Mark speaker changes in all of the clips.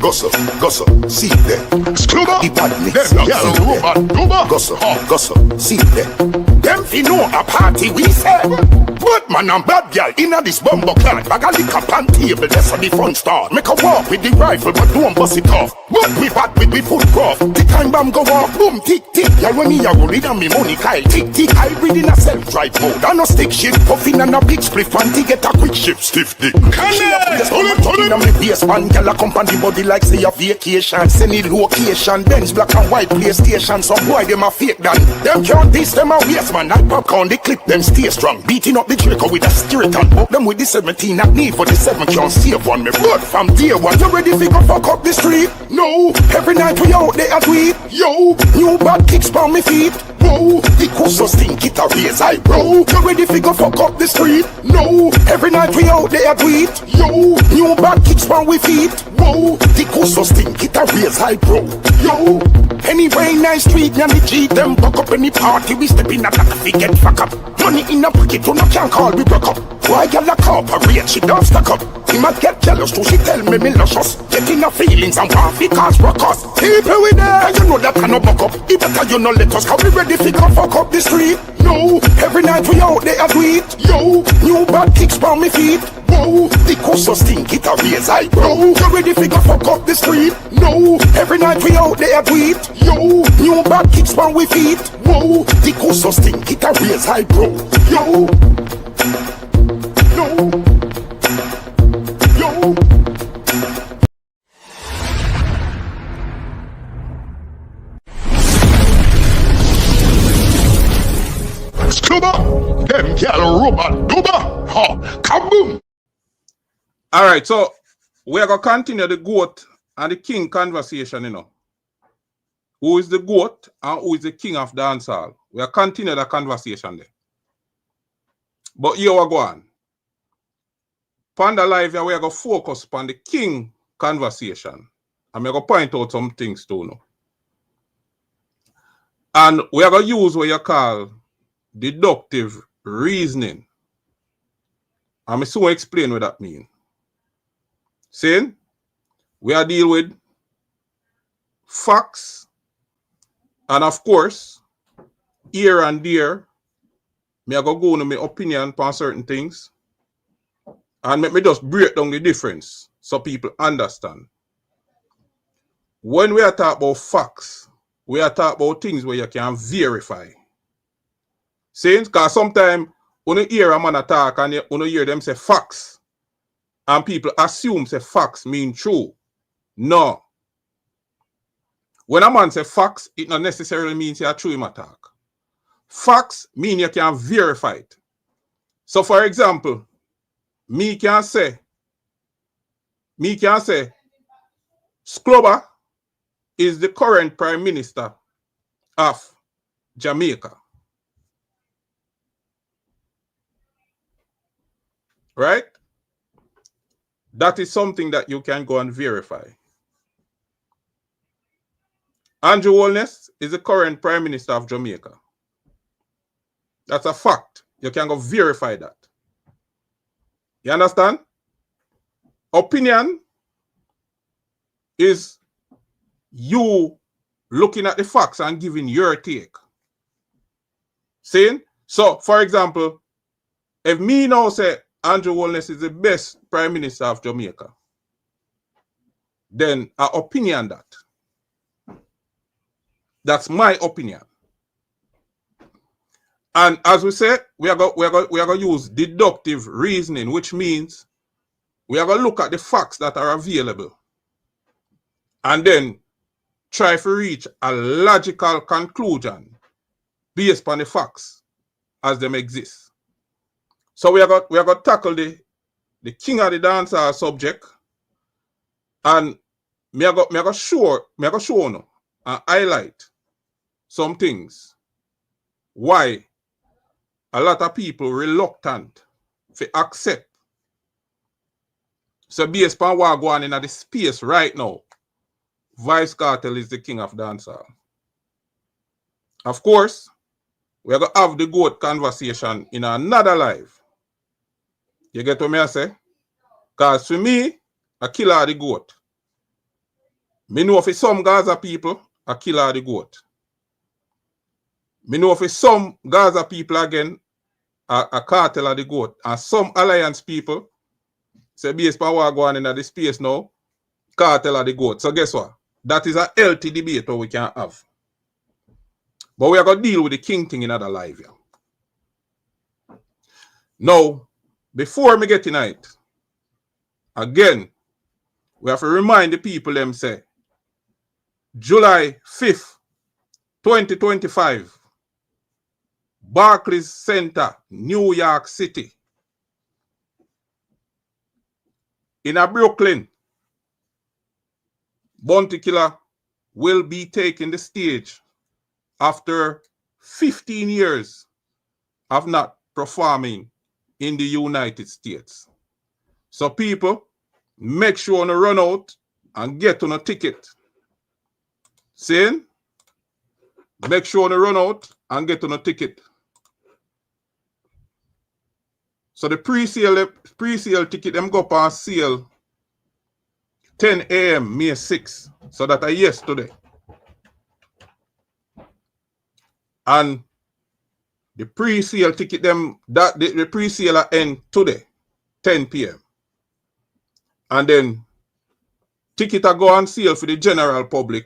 Speaker 1: Gosso, see there. The badness, Gosso, see there. Them fi know a party we say. But man and bad girl inna this bumbo clan. Bag a liquor pan table, that's how the fun start. Make a walk with the rifle, but don't bust it off. But we bad with we full craft. The time bomb go off, boom, tick, tick. Y'all when me a roll it and me money Kyle. Tick, tick, I read in a self-drive mode. I no stick shift, puffin' and a big split. Panty get a quick shift, stiff dick. She a place, hold it. And me face man, girl a come on the body like say a vacation. Send it location, Benz black and white PlayStation. Some boy them a fake dan. Them can't diss them a waste man. That popcorn they clip them stay strong. Beating up the Draco with a spirit and buck them with the 17 at need for the 7 can't save one. Me blood from day one. You ready fi go fuck up the street? No. Every night we out there a tweet. Yo, new bad kicks on me feet. Whoa, the coast stink it a raise eyebrow. You ready fi go fuck up the street? No. Every night we out there a tweet. Yo, new bad kicks on we feet. Whoa, the coast stink it a raise eyebrow. Yo, anyway nice street and the G them buck up any party we step in a that fi get fuck up. Money in a pocket you no can call we broke up. Why y'all a cooperate she don't stack up. He might get jealous too she tell me luscious. Getting her feelings and want fi cause ruckus. People with there and you know that I no buck up. If better you no let us come we ready fi go fuck up the street. No, every night we out there a tweet. Yo, new bad kicks on me feet. Whoa, the coast stink it a raise eyebrow. You ready fi go fuck up the street? No, every night we out there a tweet. Yo, new bad kicks on we feet. Whoa, the coast stink it a raise eyebrow. Yo, yo. Scuba, them girl robot duba, ha, kaboom.
Speaker 2: All right, so we are gonna continue the goat and the king conversation, you know. Who is the goat and who is the king of dancehall? We are continuing the conversation there. But here we go on. Panda Live here, we are going to focus on the king conversation. And we're going to point out some things too now. And we are going to use what you call deductive reasoning. And I'm soon explain what that means. Saying, we are dealing with facts. And of course, here and there, me I go into my opinion on certain things. And let me just break down the difference so people understand. When we are talking about facts, we are talking about things where you can verify. Saying, because sometimes when you hear a man attack and you hear them say facts, and people assume say facts mean true. No. When a man say facts, it not necessarily means you are true him attack. Facts mean you can verify it. So for example, me can say, Skloba is the current Prime Minister of Jamaica. Right? That is something that you can go and verify. Andrew Holness is the current Prime Minister of Jamaica. That's a fact. You can go verify that. You understand? Opinion is you looking at the facts and giving your take. Saying? So, for example, if me now say Andrew Holness is the best Prime Minister of Jamaica, then I opinion that. That's my opinion. And as we said, we are going to use deductive reasoning, which means we are going to look at the facts that are available and then try to reach a logical conclusion based on the facts as them exist. So we are going to tackle the king of the dancer subject, and me I go show you and highlight some things why a lot of people reluctant to accept. So based on what going on in the space right now, Vybz Kartel is the king of dancehall. Of course, we're going to have the goat conversation in another live. You get what me I say? Because for me, I kill the goat. Me know for some Gaza people a killer the goat. Me know for some Gaza people again a cartel of the goat. And some alliance people say based on what going in the space now, cartel of the goat. So guess what? That is a healthy debate we can have. But we are going to deal with the king thing in other live here. Now, before me get tonight, again, we have to remind the people them say, July 5th, 2025, Barclays Center, New York City. In a Brooklyn, Bounty Killer will be taking the stage after 15 years of not performing in the United States. So people, make sure to run out and get on a ticket. Saying, make sure to run out and get on a ticket. So the pre-sale ticket, them go up on sale 10 a.m. May 6th. So that is yesterday. And the pre-sale ticket, them that the pre-sale end today, 10 p.m. And then ticket are go on sale for the general public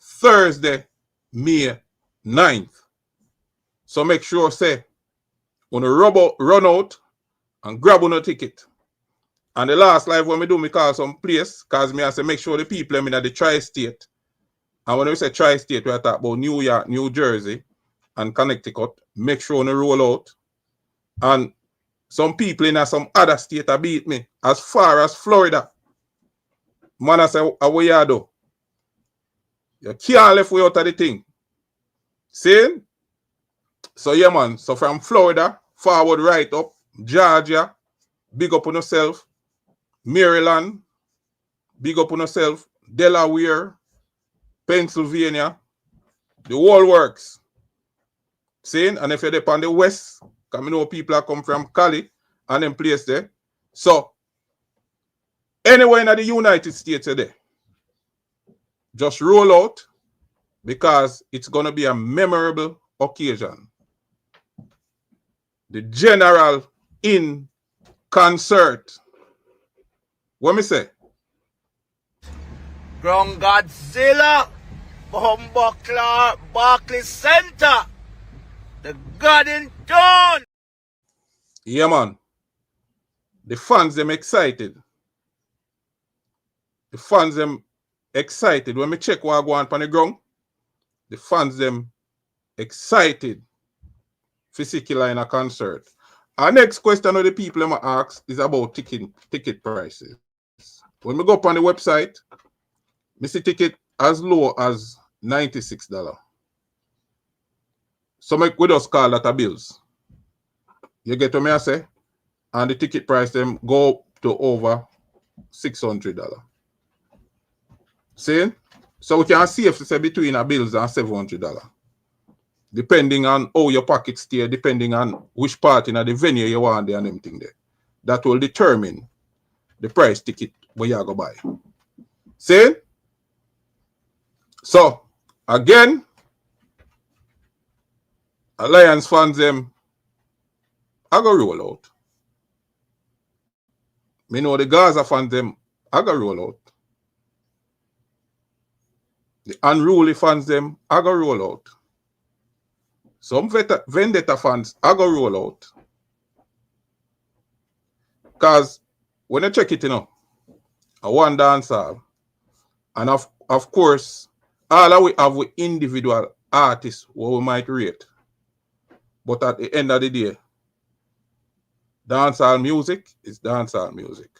Speaker 2: Thursday, May 9th. So make sure say when you run out and grab on a ticket. And the last live when we do, me call some place, because me I say make sure the people in the tri-state. And when we say tri-state, we are talking about New York, New Jersey, and Connecticut. Make sure you roll out. And some people in some other state are beat me, as far as Florida. Man, I say, what you do? You can't left way out of the thing. See? So yeah, man. So from Florida, forward right up, Georgia, big up on yourself. Maryland, big up on yourself. Delaware, Pennsylvania, the whole works. See? And if you're up on the west, because I know people are come from Cali and them place there. So, anywhere in the United States today, just roll out because it's going to be a memorable occasion. The General in concert. What me say?
Speaker 3: Ground Godzilla, Bumbleclaw, Barclays Center, the God in town.
Speaker 2: Yeah, man. The fans them excited. The fans them excited. When me check what I go on the ground, the fans them excited physically in a concert. Our next question of the people I'm ask is about ticket prices. When we go up on the website, we see ticket as low as $96. So we just call that a bills. You get what I say? And the ticket price them go up to over $600. See? So we can see if it's between a bills and $700. Depending on how your pocket stay, depending on which part in the venue you want there and everything there. That will determine the price ticket where you go buy. See? So, again, Alliance fans them, I go roll out. Me know the Gaza fans them, I go roll out. The unruly fans them, I go roll out. Some Vendetta fans, I go roll out. Because when I check it, you know, I want dancehall. And of course, all that we have with individual artists what we might rate. But at the end of the day, dancehall music is dancehall music.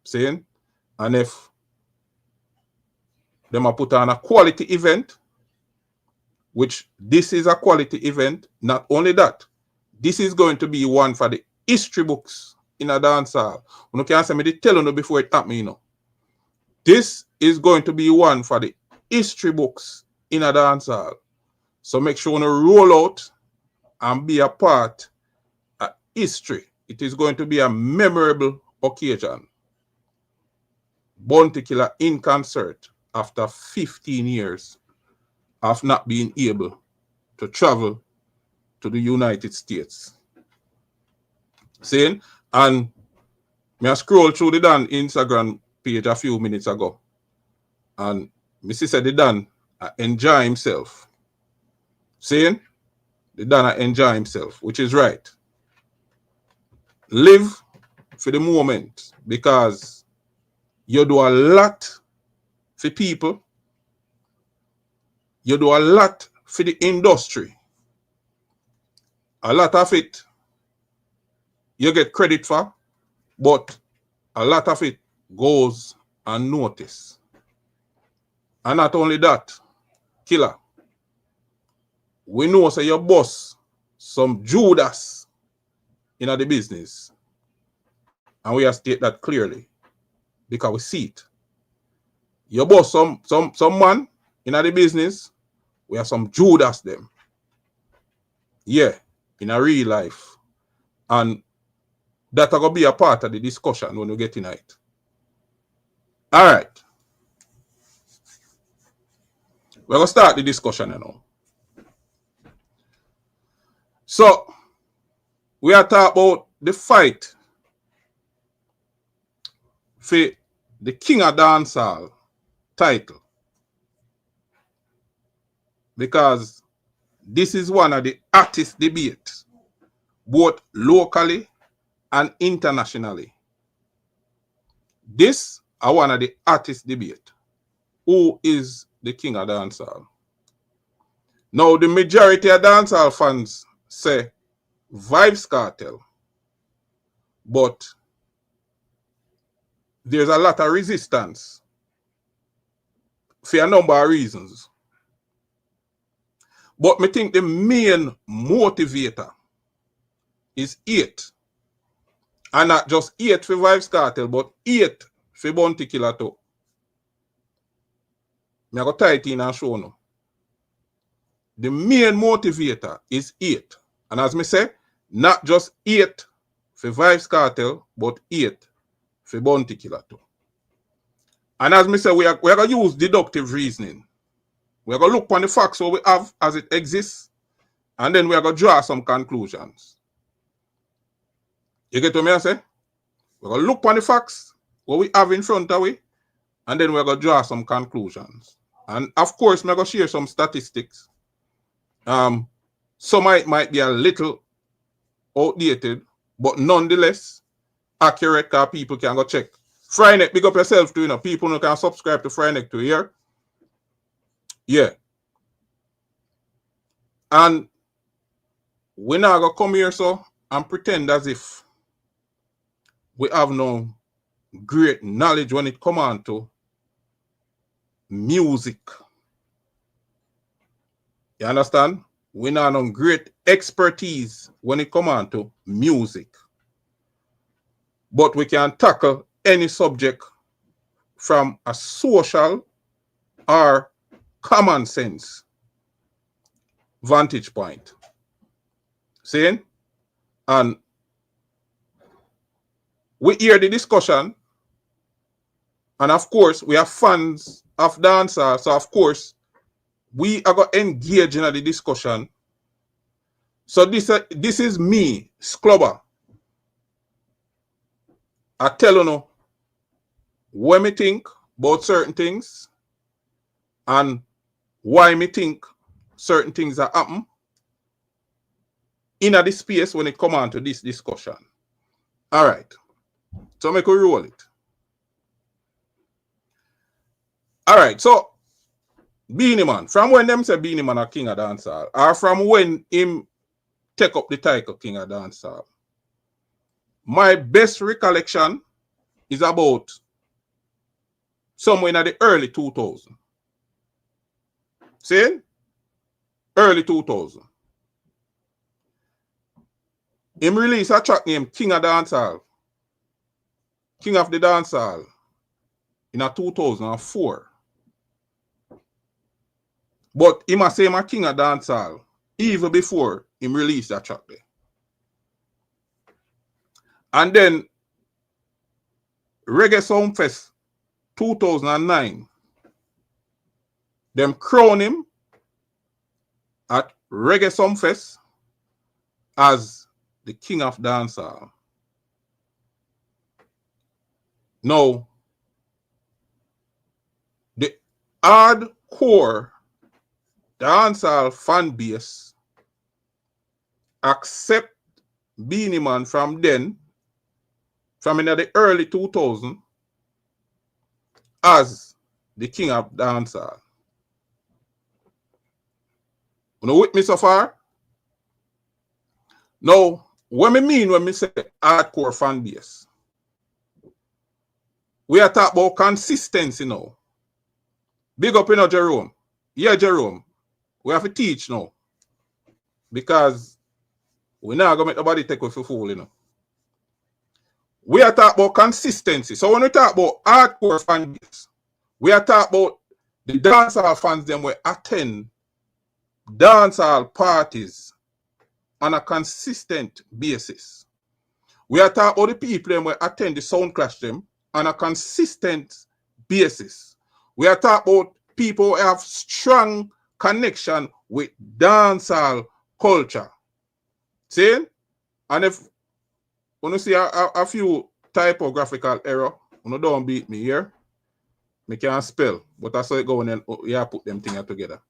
Speaker 2: Saying? And if them are put on a quality event, which this is a quality event, not only that, this is going to be one for the history books in a dancehall. You can't say me to tell you before it happen, you know. This is going to be one for the history books in a dancehall. So make sure you roll out and be a part of history. It is going to be a memorable occasion. Bounty Killer in concert. after 15 years of not being able to travel to the United States. Saying, and me I scroll through the Dan Instagram page a few minutes ago, and me see said the Dan enjoy himself. Saying, the Dan enjoy himself, which is right. Live for the moment, because you do a lot for people. You do a lot for the industry. A lot of it you get credit for, but a lot of it goes unnoticed. And not only that, Killer, we know say your boss some Judas in the business. And we have state that clearly because we see it. Your boss some man in the business, we have some Judas them. Yeah, in a real life. And that are going to be a part of the discussion when we get in it. All right. We're going to start the discussion now. So, we are talking about the fight for the King of Dancehall title. Because this is one of the hottest debates, both locally and internationally. This is one of the hottest debates. Who is the King of Dancehall? Now, the majority of dancehall fans say Vybz Kartel, but there's a lot of resistance for a number of reasons. But I think the main motivator is 8. And not just 8 for Vybz Kartel, but 8 for Bounty Killer too. I'm going to tie it in and show you. The main motivator is 8. And as I say, not just 8 for Vybz Kartel, but 8 for Bounty Killer too. And as I say, we are going to use deductive reasoning. We are going to look on the facts what we have as it exists, and then we are going to draw some conclusions. You get what I say? We're going to look on the facts what we have in front of we, and then we're going to draw some conclusions. And of course, we're going to share some statistics. Some might be a little outdated, but nonetheless accurate, because people can go check. Fryneck, big up yourself too, you know. People who can subscribe to Fryneck too, here. Yeah. And we're not going to come here so and pretend as if we have no great knowledge when it comes on to music. You understand? We not have great expertise when it comes on to music. But we can tackle any subject from a social or common sense vantage point. Saying? And we hear the discussion, and of course, we are fans of dancehall, so of course, we are going to engage in the discussion. So this is me, Sclubber. I tell you what me think about certain things and why me think certain things are happen in the space when it come on to this discussion. All right. So make we roll it. All right. So Beenie Man, from when them say Beenie Man a King of Dancehall, or from when him take up the title King of Dancehall, my best recollection is about somewhere in the early 2000s. See? Early 2000s. Him release a track named King of Dancehall. King of the Dancehall in a 2004. But him a say him a King of Dancehall even before him release that track there. And then Reggae Soundfest 2009, them crown him at Reggae Sumfest as the king of dancehall. Now, the hardcore dancehall fan base accept Beenie Man from then, from in the early 2000s, as the king of dancehall. You know with me so far? Now, what I mean when I say hardcore fan base, we are talking about consistency now. Big up in Jerome. Yeah, Jerome. We have to teach now. Because we're not going to make nobody take us for fool, you know. We are talking about consistency. So when we talk about hardcore fan base, we are talking about the dancehall fans them will attend dancehall parties on a consistent basis. We are talking about the people them will attend the sound clash them on a consistent basis. We are talking about people who have strong connection with dancehall culture. See? And if you see a few typographical error, you don't beat me here. I can't spell, but that's how it go and then you put them things together.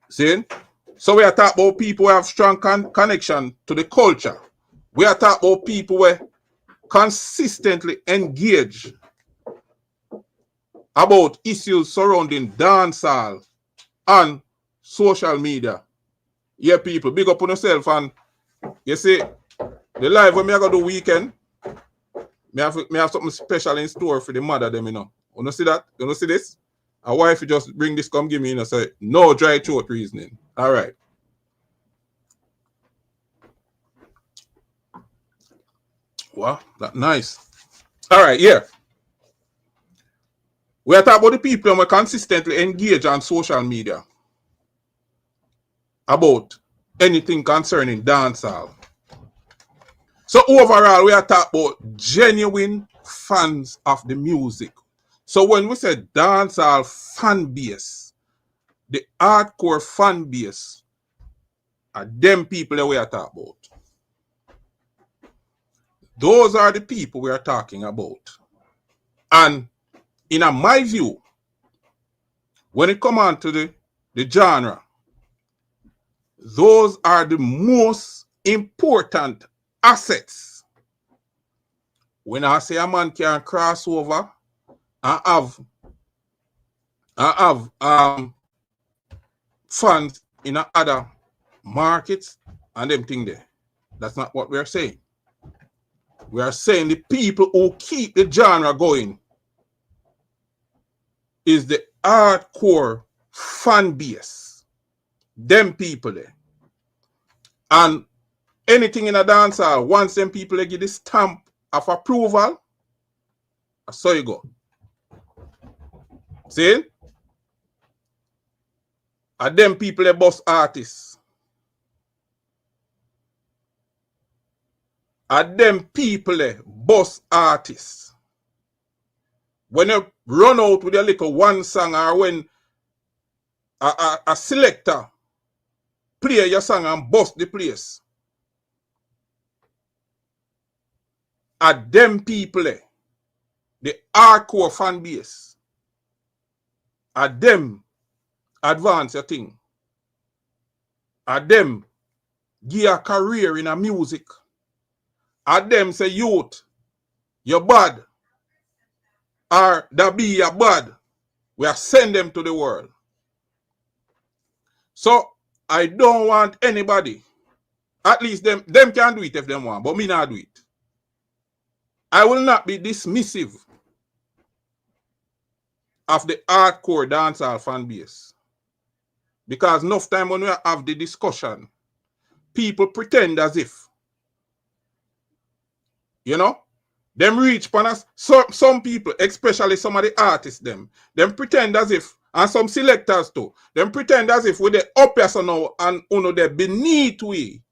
Speaker 2: See? So we are talking about people who have strong connection to the culture. We are talking about people who consistently engage about issues surrounding dancehall and social media. Yeah, people, big up on yourself. And you see, the live when I go do weekend, me have something special in store for the mother them, you know. You see that? You see this? A wife just bring this, come give me, you know, say, no dry throat reasoning. All right. Wow, that's nice. All right, yeah. We are talking about the people who consistently engage on social media about anything concerning dancehall. So overall, we are talking about genuine fans of the music. So when we say dancehall fan base, the hardcore fan base are them people that we are talking about. Those are the people we are talking about. And in my view, when it comes on to the genre, those are the most important assets. When I say a man can cross over and have funds in other markets and them thing there, that's not what we are saying. We are saying the people who keep the genre going is the hardcore fan base. Them people there. And anything in a dancehall, once them people they give the stamp of approval, so you go. See? And them people they boss artists. And them people they boss artists. When you run out with a little one song or when a selector play your song and bust the place. At them people, the hardcore fan base, at them advance your thing. At them give a career in a music. At them say youth, you're bad. Or that be your bad. We are send them to the world. So I don't want anybody, at least them can do it if they want, but me not do it. I will not be dismissive of the hardcore dancehall fan base. Because enough time when we have the discussion, people pretend as if, you know, them reach upon us. So, some people, especially some of the artists, them pretend as if, and some selectors too, them pretend as if with the up here so now and uno they beneath we.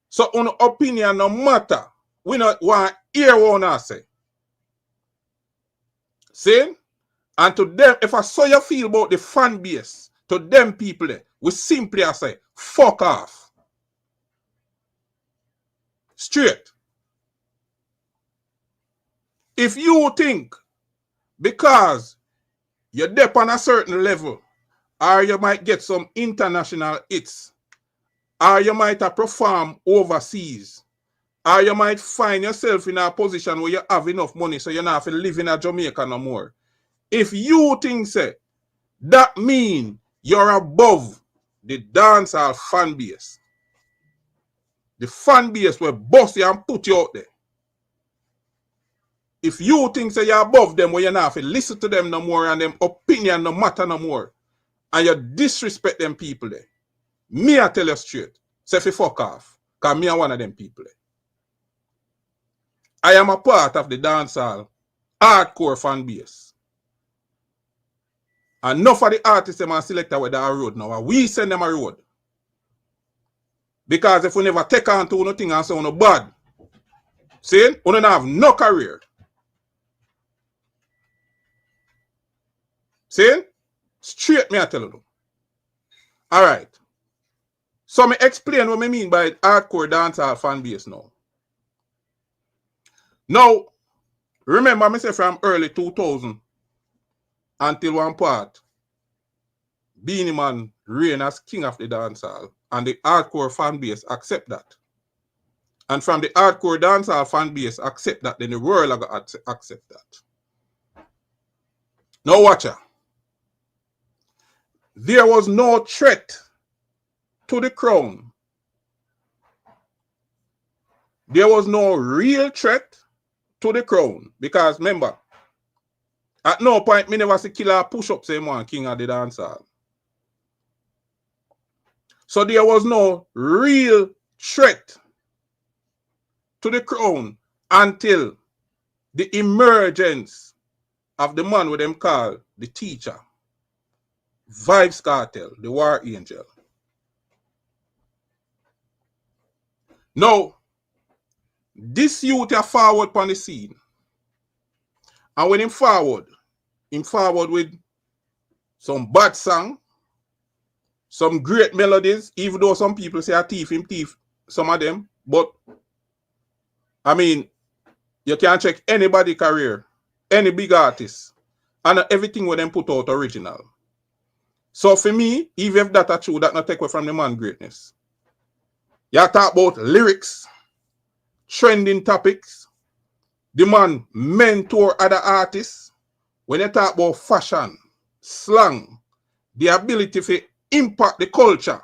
Speaker 2: So uno opinion no matter. We not want hear what I say. See? And to them, if I saw you feel about the fan base, to them people there, we simply say, fuck off. Straight. If you think because you're dep on a certain level, or you might get some international hits, or you might have perform overseas, or you might find yourself in a position where you have enough money so you don't have to live in a Jamaica no more. If you think so, that means you're above the dancehall fan base. The fan base will bust you and put you out there. If you think so you're above them where you don't have to listen to them no more and them opinion no matter no more, and you disrespect them people there, me I tell you straight, say fi fuck off, because me are one of them people there. I am a part of the dancehall hardcore fan base. And enough of the artists them are selected with our road now. We send them a road. Because if we never take on to nothing and say no bad, see, we don't have no career. See? Straight me I tell you. Alright. So me explain what I mean by hardcore dancehall fan base now. Now, remember me say from early 2000 until one part, Beenie Man reign as king of the dancehall, and the hardcore fan base accept that. And from the hardcore dancehall fan base accept that, then the world are going to accept that. Now watch ya. There was no threat to the crown. There was no real threat to the crown. Because remember, at no point me never see killer push up say man king of the dancehall. So there was no real threat to the crown until the emergence of the man with them called the teacher, Vybz Kartel, the war angel. Now, this youth are forward on the scene. And when him forward with some bad song, some great melodies, even though some people say I thief him thief, some of them, but I mean, you can check anybody career, any big artist, and everything with them put out original. So for me, even if that are true, that not take away from the man greatness. You talk about lyrics, trending topics, the man mentor other artists. When you talk about fashion, slang, the ability to impact the culture,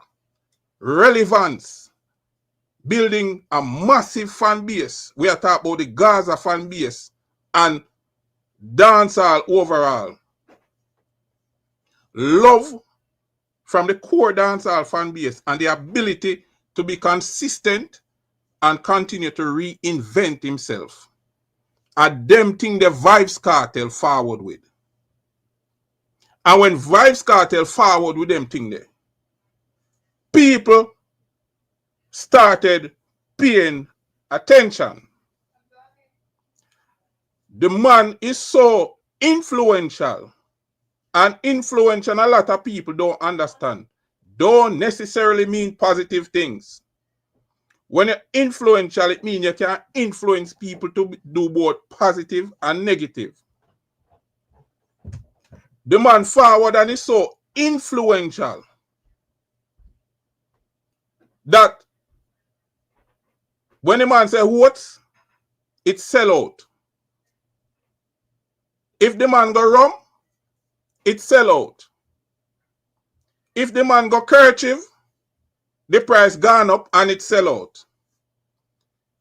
Speaker 2: relevance, building a massive fan base. We are talking about the Gaza fan base and dancehall overall. Love from the core dancehall fan base and the ability to be consistent and continue to reinvent himself. And them thing the Vybz Kartel forward with. And when Vybz Kartel forward with them thing there, people started paying attention. The man is so influential, and influential a lot of people don't understand. Don't necessarily mean positive things. When you're influential, it means you can influence people to do both positive and negative. The man forward and is so influential that when the man say what, it sell out. If the man go rum, it sell out. If the man go kerchief, the price gone up and it sell out.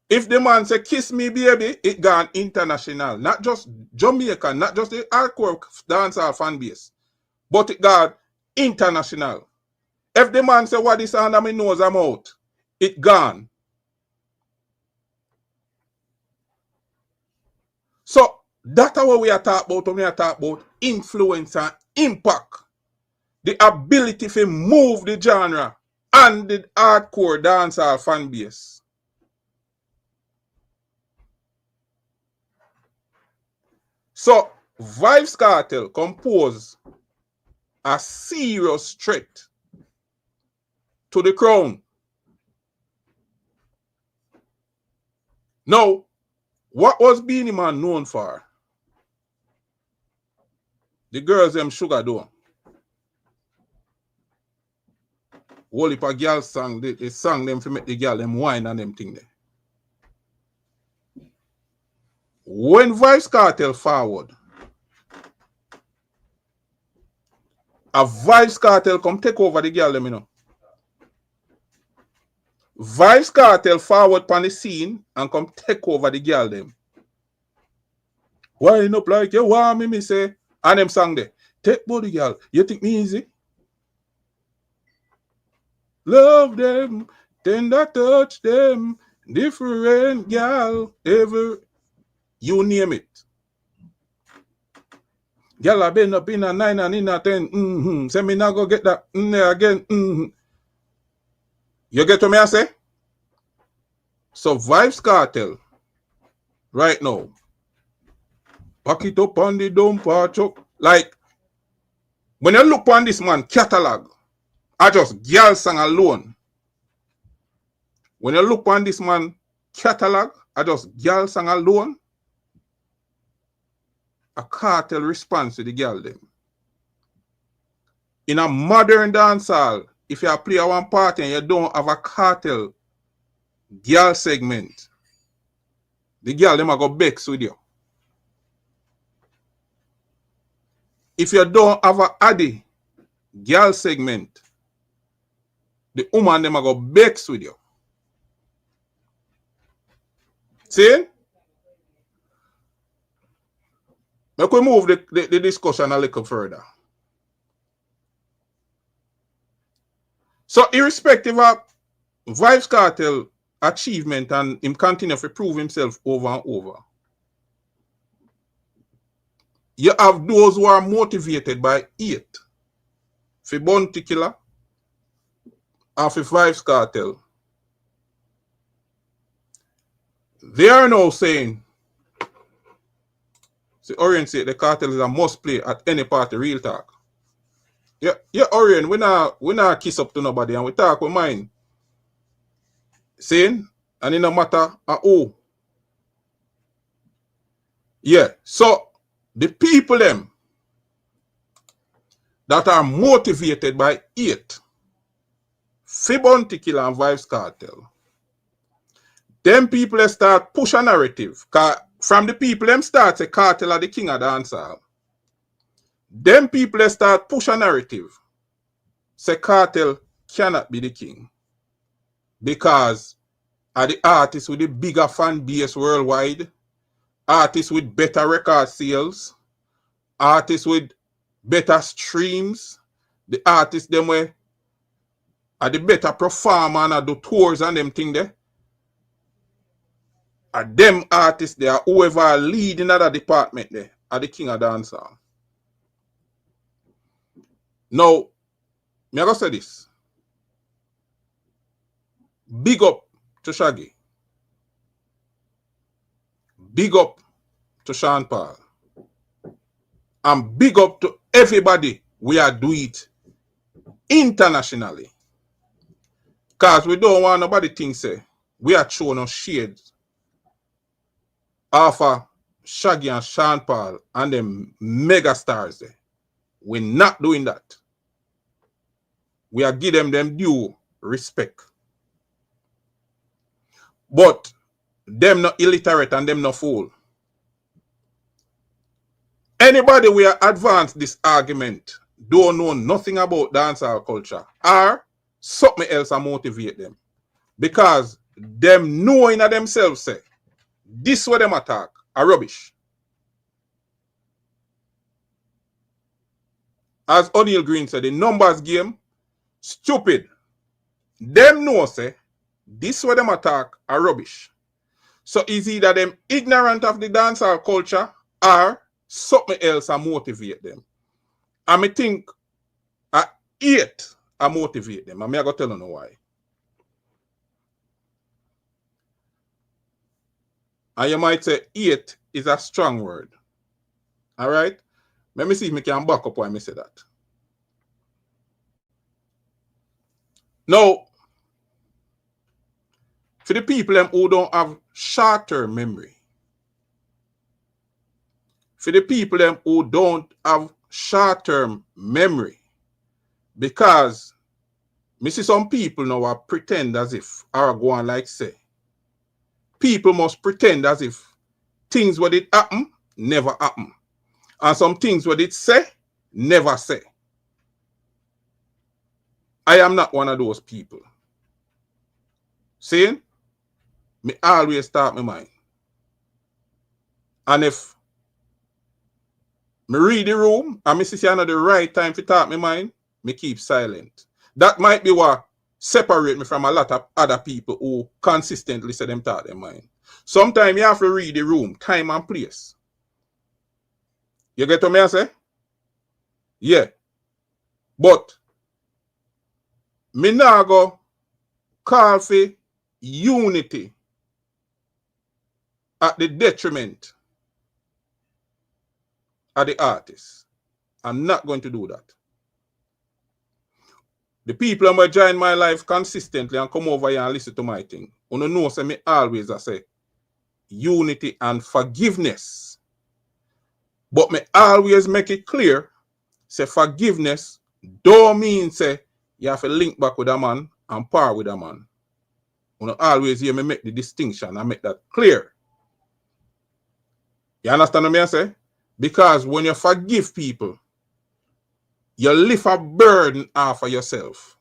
Speaker 2: If the man say kiss me baby, it gone international. Not just Jamaican, not just the hardcore dancehall fan base, but it gone international. If the man say what is under my nose I'm out, it gone. So that's what we are talking about when we are talking about influence and impact. The ability to move the genre and the hardcore dancehall fan base. So Vybz Kartel compose a serious threat to the crown. Now, what was Beenie Man known for? The girls them sugar dough. Whole heap of girls sang, they sang them to make the girl them wine and them thing there. When Vybz Kartel forward, a Vybz Kartel come take over the girl them, you know. Vybz Kartel forward on the scene and come take over the girl them. Wine up like you want me say. And them sang there. Take body girl, you think me easy? Love them, tender touch them, different girl, ever, you name it. Girl, I been up in a 9 and in a 10. Say me not go get that there again. You get what me I say? So Vybz Kartel, right now, back it up on the dumper chuck. Like, when you look on this man catalog, I just girl song alone. When you look on this man catalog, I just girl song alone. A Kartel response to the girl them. In a modern dancehall, if you play one party and you don't have a Kartel girl segment, the girl them are go bex with you. If you don't have a Addy girl segment, the woman them are go bex with you. See? Let me move the discussion a little further. So, irrespective of Vybz Kartel achievement and him continue to prove himself over and over, you have those who are motivated by hate. For Bounty Killer and for Vybz Kartel. They are now saying, see, Orient say the Kartel is a must play at any party, real talk. Yeah, Orient, we not kiss up to nobody and we talk with mine. Saying, and it no matter who. Yeah, so the people them that are motivated by hate, for Bounty Killer and Vybz Kartel, them people start push a narrative. Cause from the people them start say Kartel are the king of dancehall. Them people start push a narrative. Say Kartel cannot be the king. Because are the artists with the bigger fan base worldwide, artists with better record sales, artists with better streams, the artists them where are the better performer and do tours and them thing there. Are them artists they are whoever are leading other department there are the king of dancehall. Now, me I go say this. Big up to Shaggy. Big up to Sean Paul. And big up to everybody we are do it internationally. Because we don't want nobody think say we are showing no shades of Shaggy and Sean Paul and them mega stars there. We're not doing that. We are giving them due respect. But them not illiterate and them not fool. Anybody we are advance this argument don't know nothing about dancehall culture or something else and motivate them. Because them knowing of themselves say this what them attack are rubbish. As O'Neal Green said, the numbers game, stupid. Them know say, this what them attack are rubbish. So it's either them ignorant of the dancehall culture or something else and motivate them. And I think I hate and motivate them. And I go tell you why. And you might say hate is a strong word. All right? Let me see if I can back up why I say that. Now, for the people who don't have short-term memory, for the people who don't have short-term memory, because me see some people now are pretend as if, or go on like say, people must pretend as if things what it happen, never happen. And some things what it say, never say. I am not one of those people. Saying, me always start my mind. And if me read the room and me see another right time to talk my mind, me keep silent. That might be what separate me from a lot of other people who consistently say them talk their mind. Sometimes you have to read the room, time and place. You get what me I say? Yeah. But me now go call for unity at the detriment of the artists. I'm not going to do that. The people who join my life consistently and come over here and listen to my thing, you know say me always I say unity and forgiveness. But me always make it clear, say forgiveness don't mean say you have to link back with a man and par with a man. You know, always hear me make the distinction and make that clear. You understand what I say? Because when you forgive people, you lift a burden off of yourself.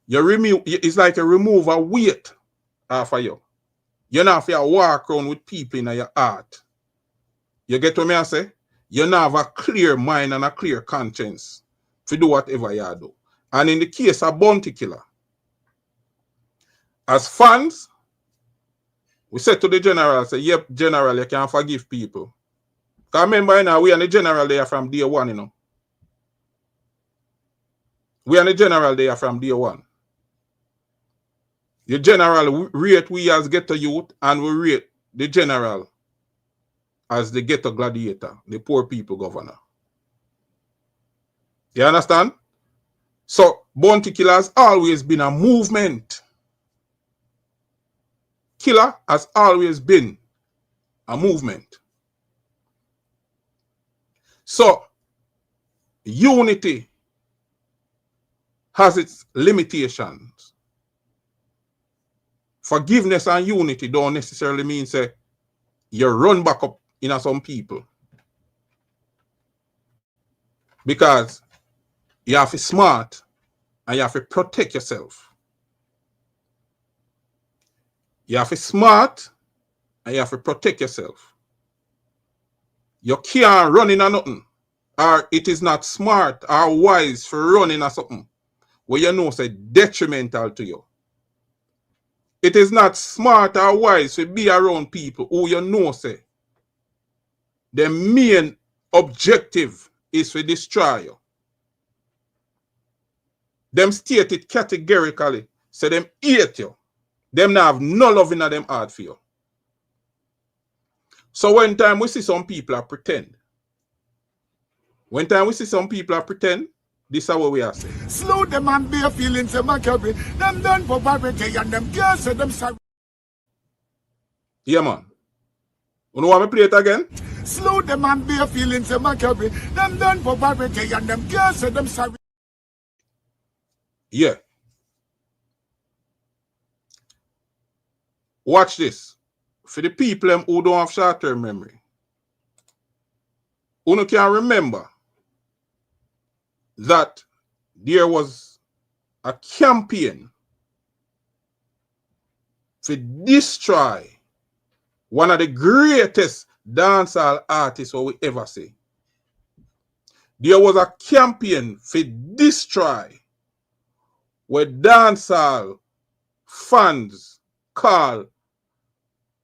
Speaker 2: You remove, it's like you remove a weight off of you. You don't have to walk around with people in your heart. You get what I say? You don't have a clear mind and a clear conscience to do whatever you do. And in the case of Bounty Killer, as fans, we said to the general, say, yep, general, you can forgive people. Because remember, you know, we and the general there from day one, you know. We and the general there from day one. The general rate we as ghetto youth, and we rate the general as the ghetto gladiator, the poor people governor. You understand? So, Bounty Killer has always been a movement. Killer has always been a movement. So, unity has its limitations. Forgiveness and unity don't necessarily mean say you run back up in some people. Because you have to be smart and you have to protect yourself. You have to be smart and you have to protect yourself. You can't run in a nothing. Or it is not smart or wise for running a something where you know say detrimental to you. It is not smart or wise to be around people who you know say the main objective is to destroy you. Them state it categorically, say them hate you. Them not have no love in them heart for you. So when time we see some people are pretend. When time we see some people are pretend, this is what we are saying.
Speaker 1: Slow them and bare feelings them a carry. Them done for poverty and them can't say them sorry.
Speaker 2: Yeah, man. You know want me play it again?
Speaker 1: Slow them and bare feelings them a carry. Them done for poverty and them can't say them sorry.
Speaker 2: Yeah. Watch this. For the people who don't have short-term memory, who can remember that there was a campaign to destroy one of the greatest dancehall artists we ever see. There was a campaign to destroy what dancehall fans call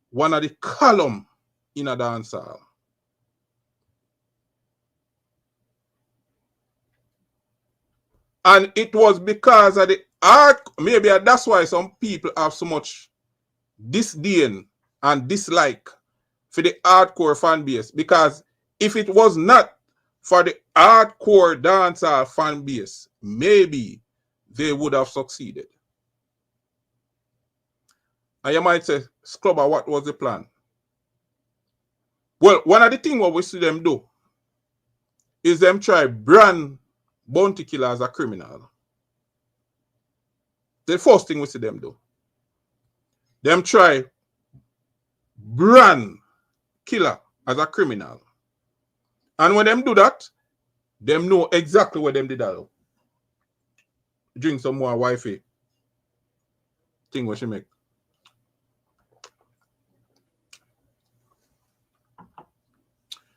Speaker 2: one of the column in a dancehall. And it was because of the art, maybe that's why some people have so much disdain and dislike for the hardcore fan base, because if it was not for the hardcore dancehall fan base, maybe they would have succeeded. And you might say, Scrubber, what was the plan? Well, one of the things what we see them do is them try brand Bounty Killer as a criminal. The first thing we see them do. Them try brand Killer as a criminal. And when them do that, them know exactly what them did that. Drink some more wifey. Thing what she make.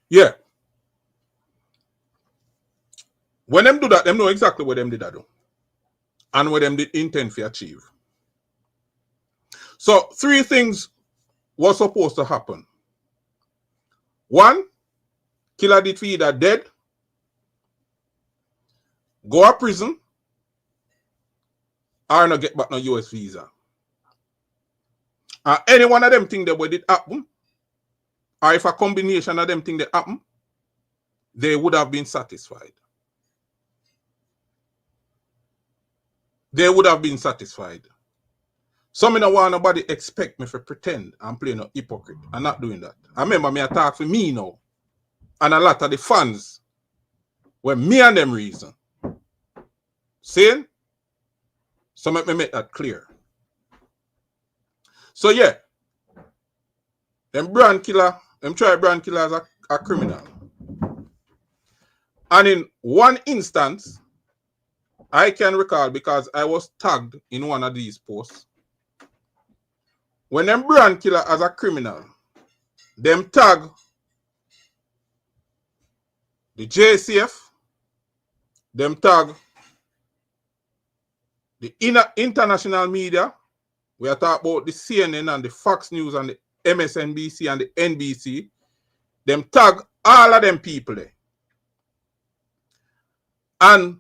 Speaker 2: Yeah. When them do that, them know exactly what them did that. And what them did intend to achieve. So 3 things were supposed to happen. 1, Killer did for either dead, go to prison, or not get back no US visa. And any one of them things that did happen, or if a combination of them things that happen, they would have been satisfied. They would have been satisfied. Some don't want nobody expect me to pretend and play no hypocrite. I'm not doing that. I remember me talk for me now. And a lot of the fans were me and them reason. See? So let me make that clear. So yeah. Them brand killer, them try brand killer as a criminal. And in one instance, I can recall because I was tagged in one of these posts. When them brand killer as a criminal, them tag the JCF, them tag the international media. We are talking about the CNN and the Fox News and the MSNBC and the NBC. Them tag all of them people there. And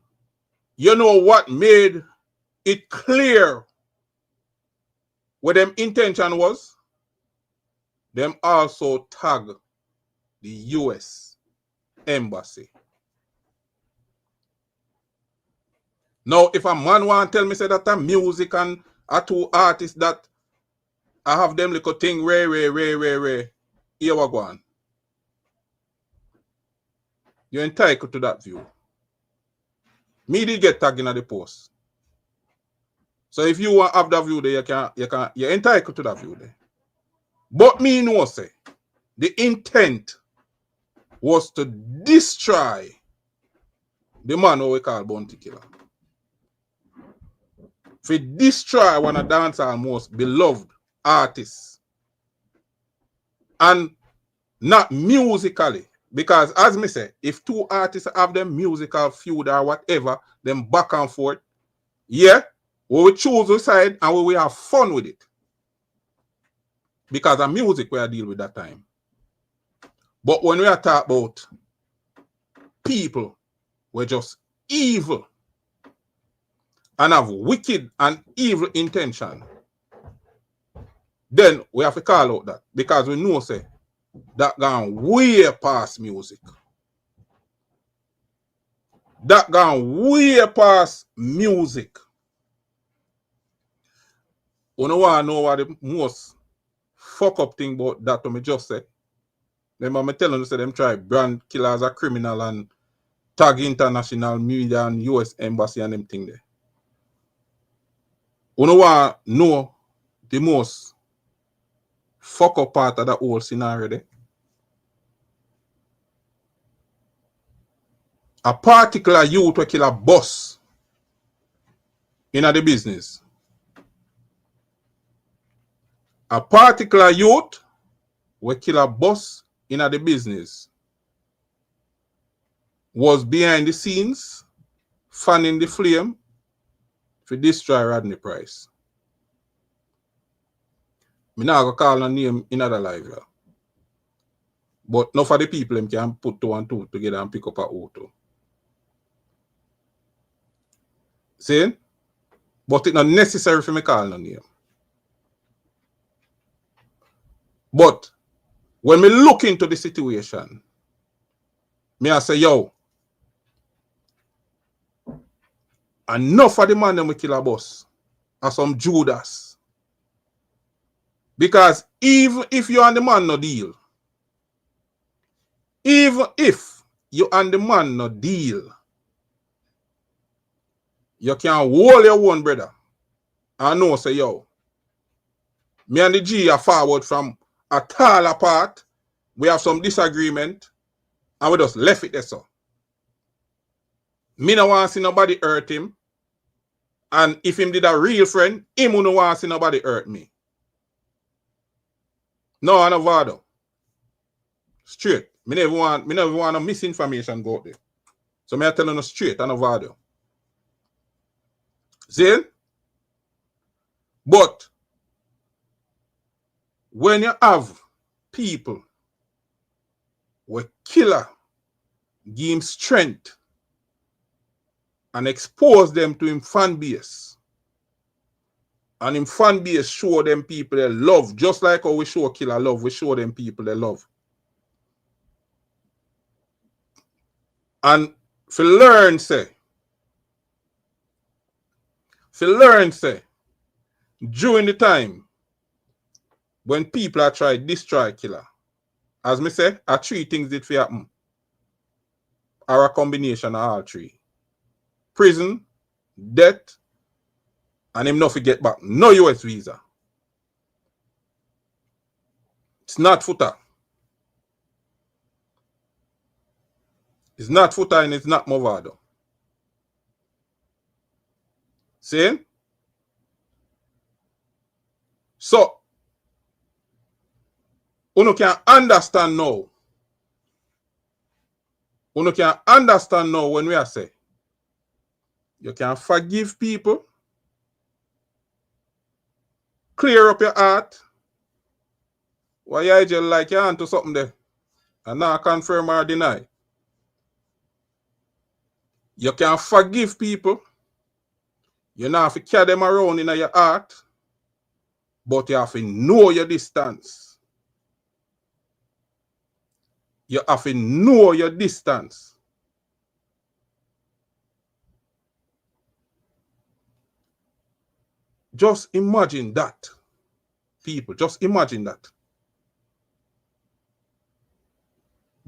Speaker 2: you know what made it clear what them intention was? Them also tag the US Embassy. Now, if a man want to tell me say that a music and a 2 artists that I have them little thing rare, here we go on. You're entitled to that view. Me did get tagged in the post. So if you want to have that view there, you're entitled to that view there. But me know say the intent was to destroy the man who we call Bounty Killer. To destroy one of dancehal's most beloved artists. And not musically. Because as me say, if 2 artists have them musical feud or whatever, them back and forth, yeah, we will choose a side and we will have fun with it. Because of music we are dealing with that time. But when we are talking about people who are just evil and have wicked and evil intention, then we have to call out that. Because we know say that gone way past music. That gone way past music. You know want to know what the most fuck up thing about that me just say? Remember me telling you say them try brand killer as a criminal and tag international media and US Embassy and them thing there. You know want to know the most fuck up part of the whole scenario there? A particular youth will kill a boss in the business. A particular youth will kill a boss in the business. Was behind the scenes, fanning the flame to destroy Rodney Price. I'm not going to call no name in other live here. But enough of the people them can put 2 and 2 together and pick up a auto. See? But it's not necessary for me to call no name. But when we look into the situation, Me I say, yo, enough of the man them we kill a boss are some Judas. Because even if you and the man no deal, even if you and the man no deal, you can hold your one brother and know say, yo, me and the G are forward from a tall apart. We have some disagreement and we just left it there so. Me no want to see nobody hurt him. And if him did a real friend, him no want to see nobody hurt me. No, I no vado. Straight. Me never want no misinformation go out there. So me I telling you straight, I no vado. See? But when you have people where killer give him strength and expose them to him fan base, and him fan base show them people they love, just like how we show killer love, we show them people they love. And for learn say, during the time when people are trying to destroy killer, as me say, are three things that will happen. Or a combination of all three. Prison, death, and him not forget back. No US visa. It's not footer. It's not footer and it's not movado. See? So, you can understand now. You can understand now when we are say, you can forgive people, clear up your heart. Why you just like your hand to something there and now confirm or deny. You can forgive people. You don't have to carry them around in your heart, but you have to know your distance. You have to know your distance. Just imagine that, people. Just imagine that.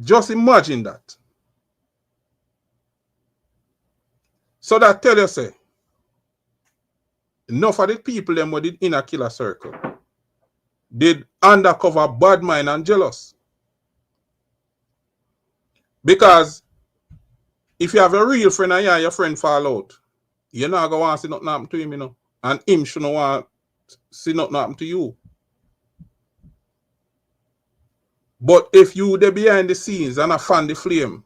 Speaker 2: Just imagine that. So that tell you, say, enough of the people them who did in a killer circle did undercover bad mind and jealous. Because if you have a real friend and you and your friend fall out, you're not going to want to see nothing happen to him, you know. And him shouldn't want to see nothing happen to you. But if you there behind the scenes and a fan the flame,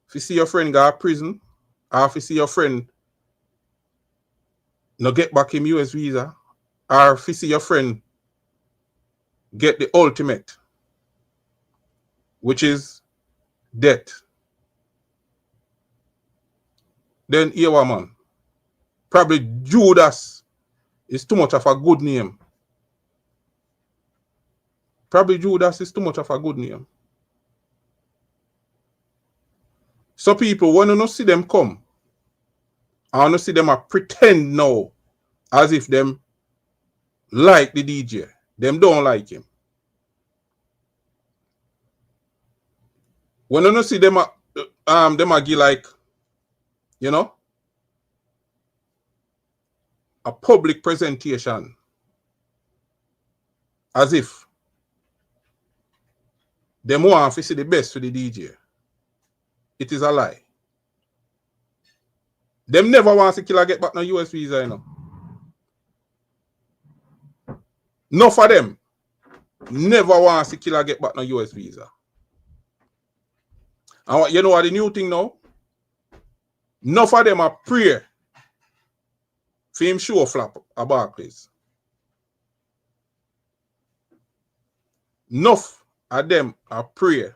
Speaker 2: if you see your friend go to prison, or if you see your friend not get back him US visa, or if you see your friend get the ultimate, which is death, then here man, probably Judas is too much of a good name. Probably Judas is too much of a good name. So people, when you see them come, I want to see them pretend now as if them like the DJ. Them don't like him. When you see them give like, you know, a public presentation as if them want to see the best for the DJ. It is a lie. Them never want to killer get back no US visa, you know. No for them. Never want to killer get back no US visa. And you know what the new thing now? Enough of them are pray for him show flap a Barclays. Enough of them are pray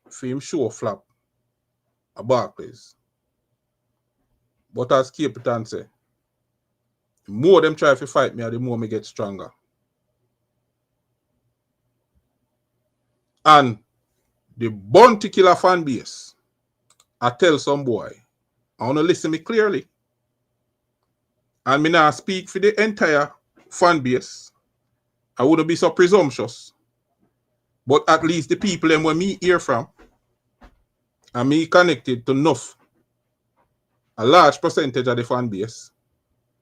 Speaker 2: for him show flap a Barclays. But as Capitan say, the more them try to fight me, the more me get stronger. And the Bounty Killer fan base, I tell some boy, I want to listen me clearly. And me now speak for the entire fan base. I wouldn't be so presumptuous. But at least the people them where me hear from, and me connected to enough, a large percentage of the fan base,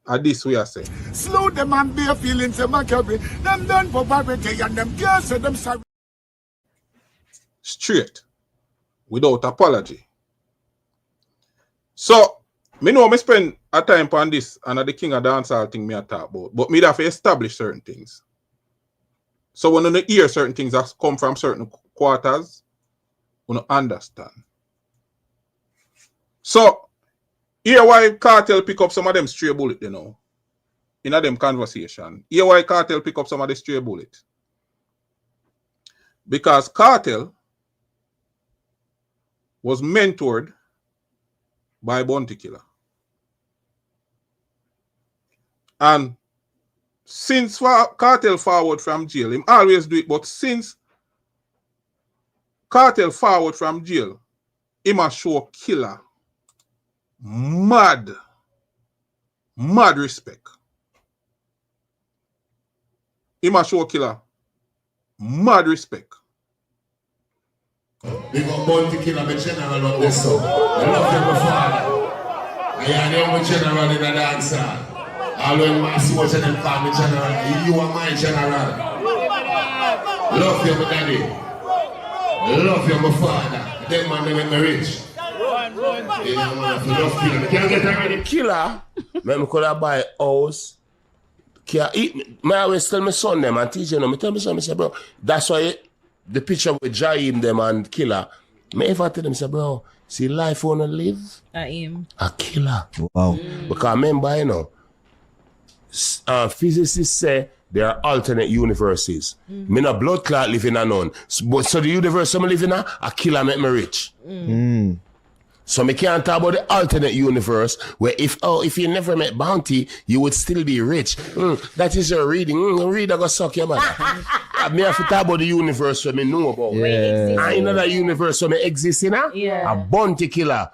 Speaker 2: are this way I say.
Speaker 1: Slow them and their feelings them a carry. Them done for poverty and them can't say them sorry.
Speaker 2: Straight. Without apology. So, me know me spend a time on this and the king of dancehall thing me a talk about. But me have to establish certain things. So when you hear certain things that come from certain quarters, you understand. So, here why Kartel pick up some of them stray bullet, you know, in a them conversation. Here why Kartel pick up some of the stray bullet. Because Kartel was mentored by Bounty Killer. And since Kartel forward from jail, him always do it, but since Kartel forward from jail, him a show Killer mad respect. Him a show Killer mad respect.
Speaker 4: We got Bounty Killer, the general on this song. I love you, my father. I am the general in the dancehall. Always my watch and them call me general. You are my general. Love you, my daddy. Love you, my father. Them man, they make me rich. Yeah, man, if you love Killer, can't get already. Killer, man, I could have buy a house. I always tell my son them and teach them. I tell my son, I say, bro, that's why the picture with Jaim them and Killer. I ever tell them, say, bro, see life wanna live? A killer.
Speaker 5: Wow.
Speaker 4: Because remember, you know, physicists say there are alternate universes. Me no blood clot live in a none. So the universe I'm living in, a killer make me rich. So me can't talk about the alternate universe where if you never met Bounty, you would still be rich. That is your reading. Read I go suck your mother. Me have to talk about the universe where me know about.
Speaker 5: Yeah.
Speaker 4: I know that universe where me exist in. A Bounty Killer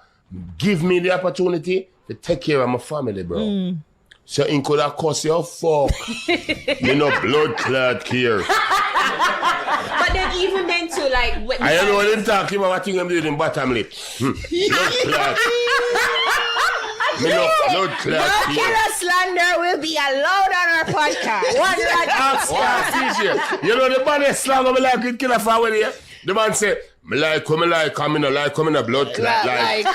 Speaker 4: give me the opportunity to take care of my family, bro. So in could have cost you fuck. Me no blood clot here.
Speaker 6: But then even then too, like
Speaker 4: I don't know what them talking about. What thing I'm doing in bottom lip. Blood clot. Me no blood clot here.
Speaker 6: Killer slander will be allowed on our podcast. One right
Speaker 4: You know the baddest slang of like with Killer for here. The man say, me like, I'm in a blood clot like.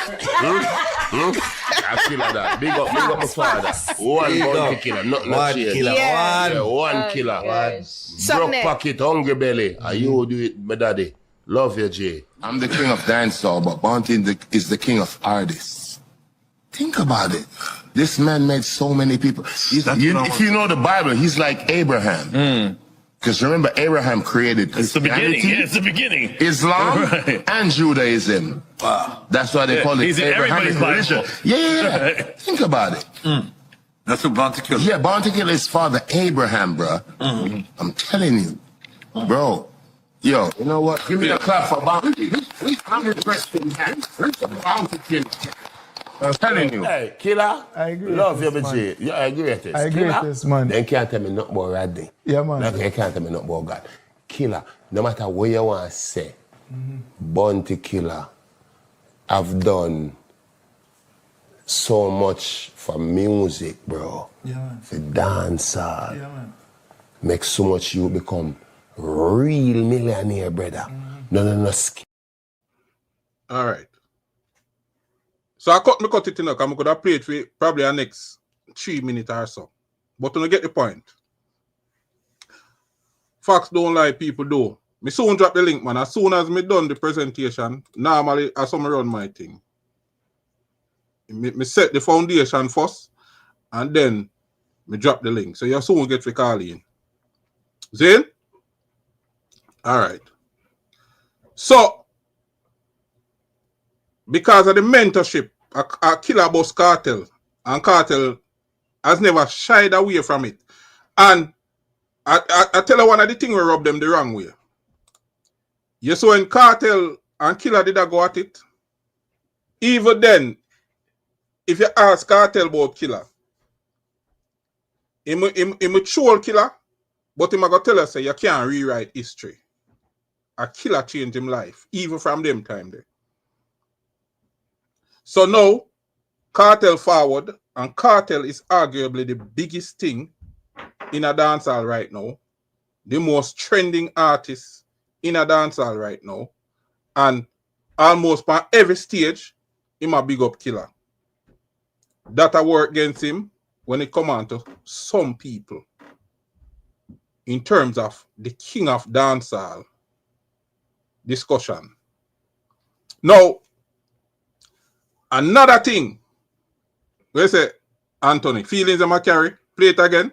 Speaker 4: I feel like that. Big up my father. One Bounty Killer, not change.
Speaker 5: Killer.
Speaker 4: Yeah, one killer. Broke pocket, hungry belly. And you do it, my daddy. Love you, Jay.
Speaker 7: I'm the king of dancehall, but Bounty is the king of artists. Think about it. This man made so many people. If you know the Bible, he's like Abraham. Because remember, Abraham created Christianity,
Speaker 8: it's the beginning.
Speaker 7: Islam,
Speaker 8: Right.
Speaker 7: and Judaism. Wow. That's why they call it
Speaker 8: He's in
Speaker 7: Abrahamic
Speaker 8: everybody's
Speaker 7: religion.
Speaker 8: Bible.
Speaker 7: Yeah. Think about it.
Speaker 8: That's what Bounty Killer.
Speaker 7: Yeah, Bounty Killer is father Abraham, bro. I'm telling you. Bro. Yo, you know what? Give me a clap for Bounty. I'm interested in Bounty Killer. I'm telling you.
Speaker 4: Hey, Killer.
Speaker 5: I agree.
Speaker 4: Love you,
Speaker 5: with this,
Speaker 4: Jay. Yeah, I agree with this.
Speaker 5: I agree with
Speaker 4: Killer,
Speaker 5: this, man.
Speaker 4: Then can't tell me nothing about Radley.
Speaker 5: Yeah, man.
Speaker 4: Like, you can't tell me nothing about God. Killer, no matter what you want to say, Bounty Killer have done so much for music, bro.
Speaker 5: Yeah, man.
Speaker 4: For dancehall.
Speaker 5: Yeah, man.
Speaker 4: Make so much you become real millionaire, brother. No skill.
Speaker 2: All right. So I cut it in because I could have played for probably the next 3 minutes or so. But to get the point. Facts don't lie, people do. Me soon drop the link, man. As soon as me done the presentation, normally I some run my thing. Me set the foundation first, and then me drop the link. So you soon get to call in. Zane? Alright. So because of the mentorship, a Killer Vybz Kartel, and Kartel has never shied away from it. And I tell you one of the things we rub them the wrong way. You saw when Kartel and Killer did go at it. Even then, if you ask Kartel about Killer, he a troll Killer, but him a go tell us say you can't rewrite history. A Killer changed him life, even from them time there. So now, Kartel forward, and Kartel is arguably the biggest thing in a dancehall right now. The most trending artist in a dancehall right now. And almost on every stage, him a big up Killer. That a work against him when it come on to some people in terms of the king of dancehall discussion. Now, another thing, we say, Anthony, feelings them a carry. Play it again.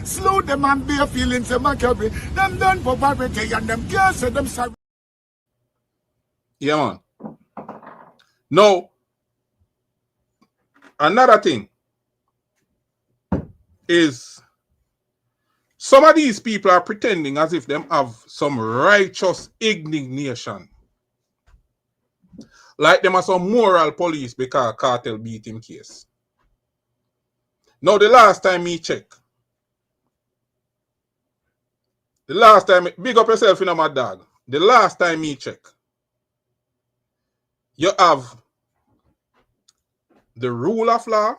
Speaker 1: Slow them and bare feelings them a carry. Them done for poverty and them can't say them sorry.
Speaker 2: Yeah, man. Now, another thing is some of these people are pretending as if them have some righteous indignation. Like them are some moral police because Kartel beat him case. Now, the last time me check, big up yourself, you know, my dog. The last time me check, you have the rule of law,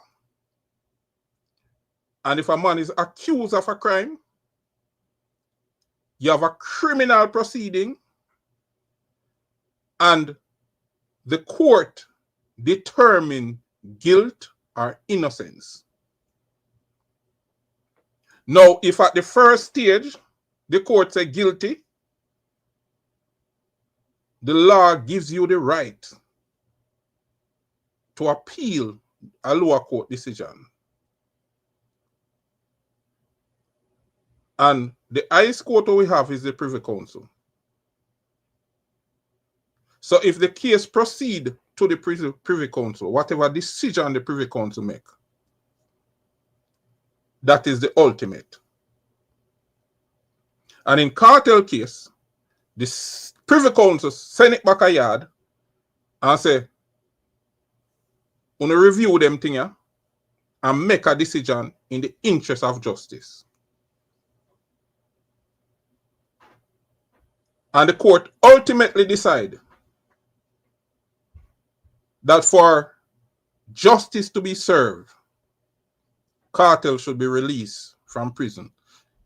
Speaker 2: and if a man is accused of a crime, you have a criminal proceeding, and the court determine guilt or innocence. Now, if at the first stage, the court say guilty, the law gives you the right to appeal a lower court decision. And the highest court we have is the Privy Council. So if the case proceed to the Privy Council, whatever decision the Privy Council make, that is the ultimate. And in Kartel case, the Privy Council send it back a yard and say, "Wanna review them thing here and make a decision in the interest of justice." And the court ultimately decide that for justice to be served, Kartel should be released from prison.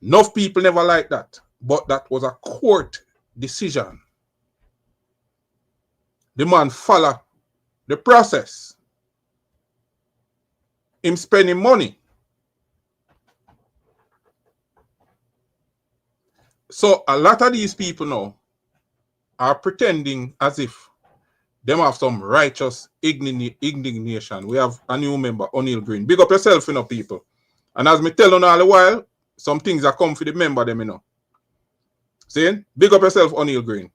Speaker 2: Enough people never like that, but that was a court decision. The man follow the process. Him spending money. So a lot of these people now are pretending as if them have some righteous indignation. We have a new member, O'Neill Green. Big up yourself, you know, people. And as me tell you all the while, some things are come for the member them, you know. See? Big up yourself, O'Neill Green.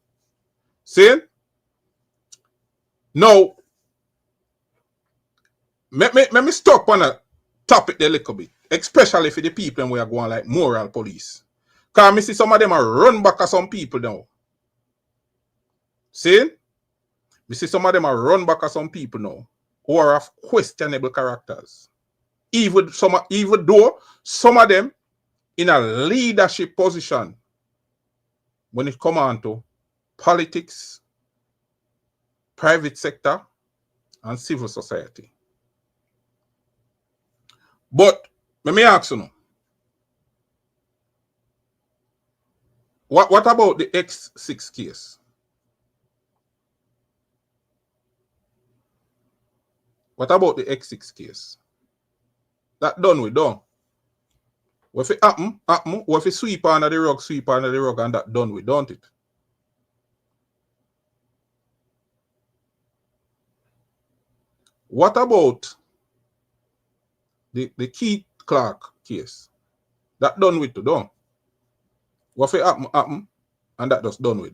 Speaker 2: See? Now, let me stop on a topic there a little bit, especially for the people we are going like moral police. Because I see some of them are run back at some people now. See? We see some of them are run back at some people now who are of questionable characters. Even though some of them in a leadership position when it comes on to politics, private sector, and civil society. But let me ask you now. What about the X6 case? What about the X6 case? That done with done. What if it happen? What if it sweep under the rug, and that done with, don't it? What about the Keith Clark case? That done with to done. What if it happen, and that just done with?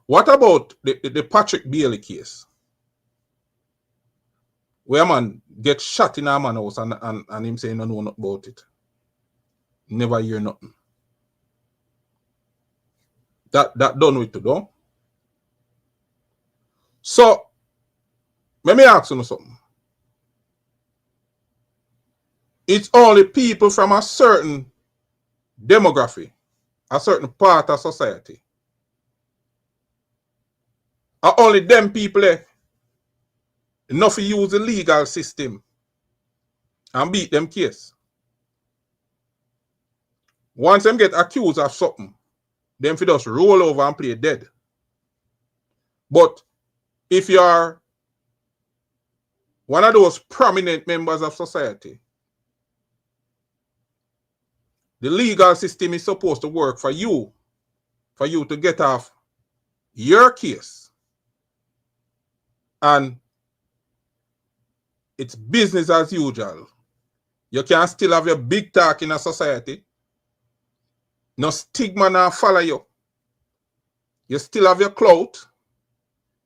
Speaker 2: What about the Patrick Bailey case? Where a man get shot in a man's house and him saying no know nothing about it. Never hear nothing. That done with to do. So, let me ask you something. It's only people from a certain demography, a certain part of society. Are only them people enough to use the legal system and beat them case. Once them get accused of something, them fi just roll over and play dead. But if you are one of those prominent members of society, the legal system is supposed to work for you to get off your case. And it's business as usual. You can still have your big talk in a society. No stigma now follow you. You still have your clout.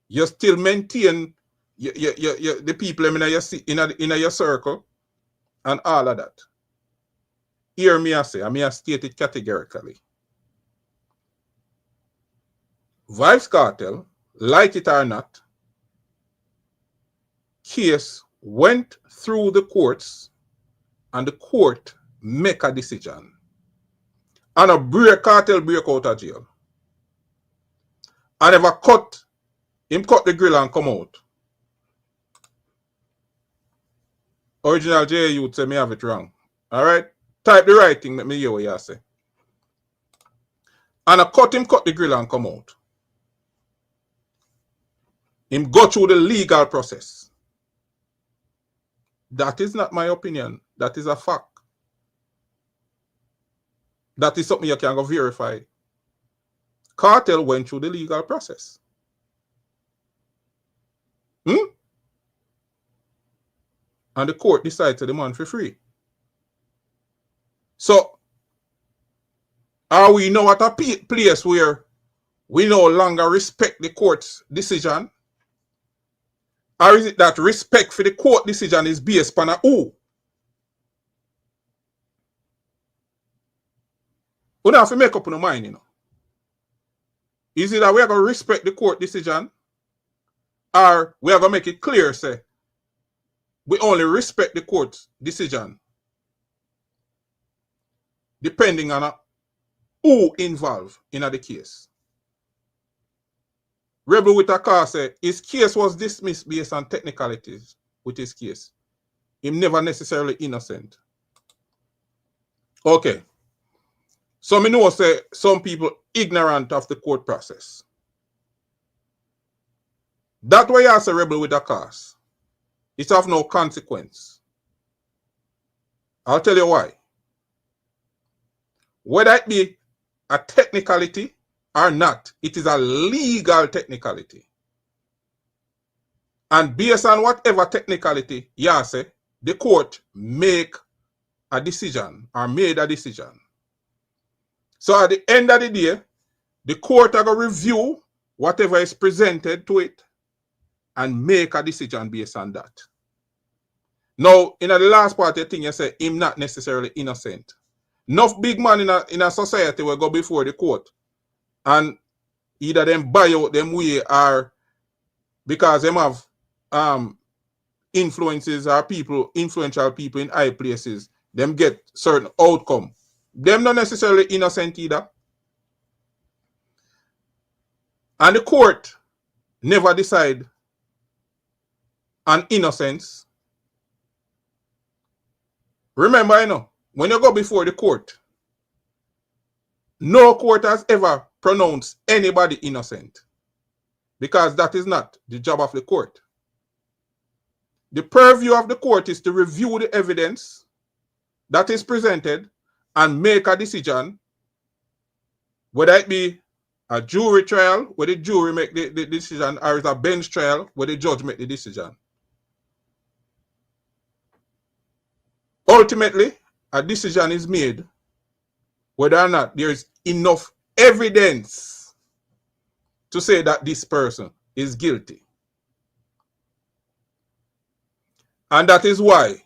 Speaker 2: You still maintain the people in your circle and all of that. Hear me I say, I may state it categorically. Vybz Kartel, like it or not, case went through the courts and the court make a decision. And a cartel break out of jail. And never cut the grill and come out. Original J youth say me have it wrong. Alright? Type the right thing, let me hear what you say. And cut the grill and come out. Him go through the legal process. That is not my opinion. That is a fact. That is something you can go verify. Kartel went through the legal process. And the court decided to the man for free. So, are we now at a place where we no longer respect the court's decision? Or is it that respect for the court decision is based upon a who? We don't have to make up our mind, you know. Is it that we are going to respect the court decision? Or we are going to make it clear, say, we only respect the court's decision depending on who involved in the case. Rebel with a car said his case was dismissed based on technicalities with his case. Him never necessarily innocent. Okay. So me know say some people ignorant of the court process. That way you say rebel with a cause. It have no consequence. I'll tell you why. Whether it be a technicality or not, it is a legal technicality. And based on whatever technicality you say, the court make a decision or made a decision. So at the end of the day, the court are going to review whatever is presented to it and make a decision based on that. Now, in the last part of the thing, you say him not necessarily innocent. Enough big man in a society will go before the court and either them buy out them way or because them have influences or influential people in high places, them get certain outcome. Them not necessarily innocent either. And the court never decide on innocence. Remember, you know, when you go before the court, no court has ever pronounced anybody innocent. Because that is not the job of the court. The purview of the court is to review the evidence that is presented and make a decision, whether it be a jury trial where the jury make the decision, or it's a bench trial where the judge make the decision. Ultimately, a decision is made whether or not there is enough evidence to say that this person is guilty. And that is why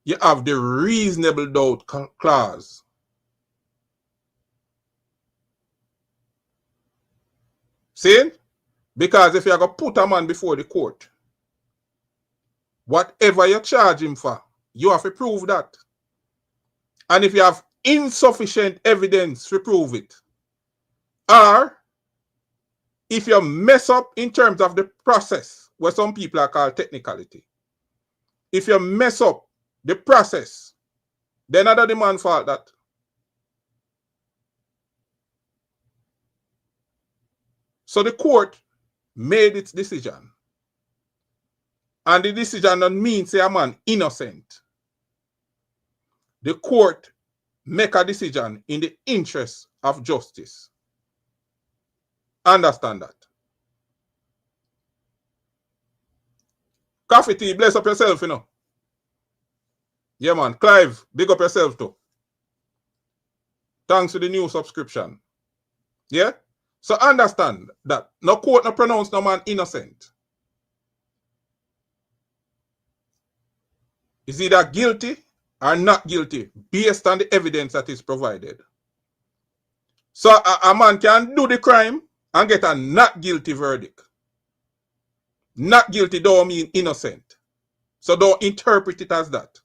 Speaker 2: you have the reasonable doubt clause. See? Because if you're going to put a man before the court, whatever you charge him for, you have to prove that. And if you have insufficient evidence to prove it, or if you mess up in terms of the process, what some people are called technicality, if you mess up the process, then another the man fault that. So the court made its decision. And the decision doesn't mean say a man innocent. The court make a decision in the interest of justice. Understand that. Coffee tea, bless up yourself, you know. Yeah, man. Clive, big up yourself too. Thanks for the new subscription. Yeah? So understand that no court no pronounce no man innocent. Is either guilty or not guilty based on the evidence that is provided. So a man can do the crime and get a not guilty verdict. Not guilty don't mean innocent. So don't interpret it as that.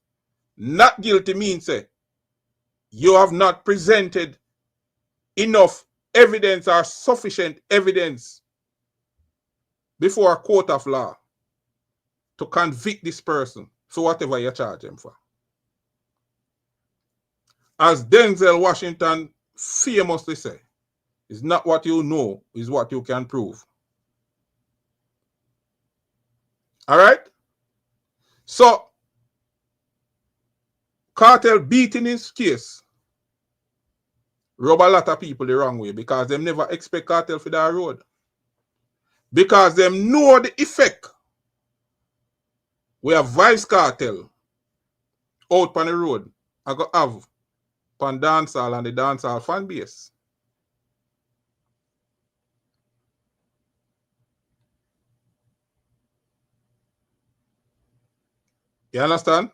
Speaker 2: Not guilty means you have not presented enough evidence or sufficient evidence before a court of law to convict this person for whatever you charge him for. As Denzel Washington famously said, it's not what you know, it's what you can prove. All right? So, Kartel beating his case rub a lot of people the wrong way because them never expect Kartel for that road. Because them know the effect we have Vybz Kartel out on the road I go have on dancehall and the dancehall fan base. You understand?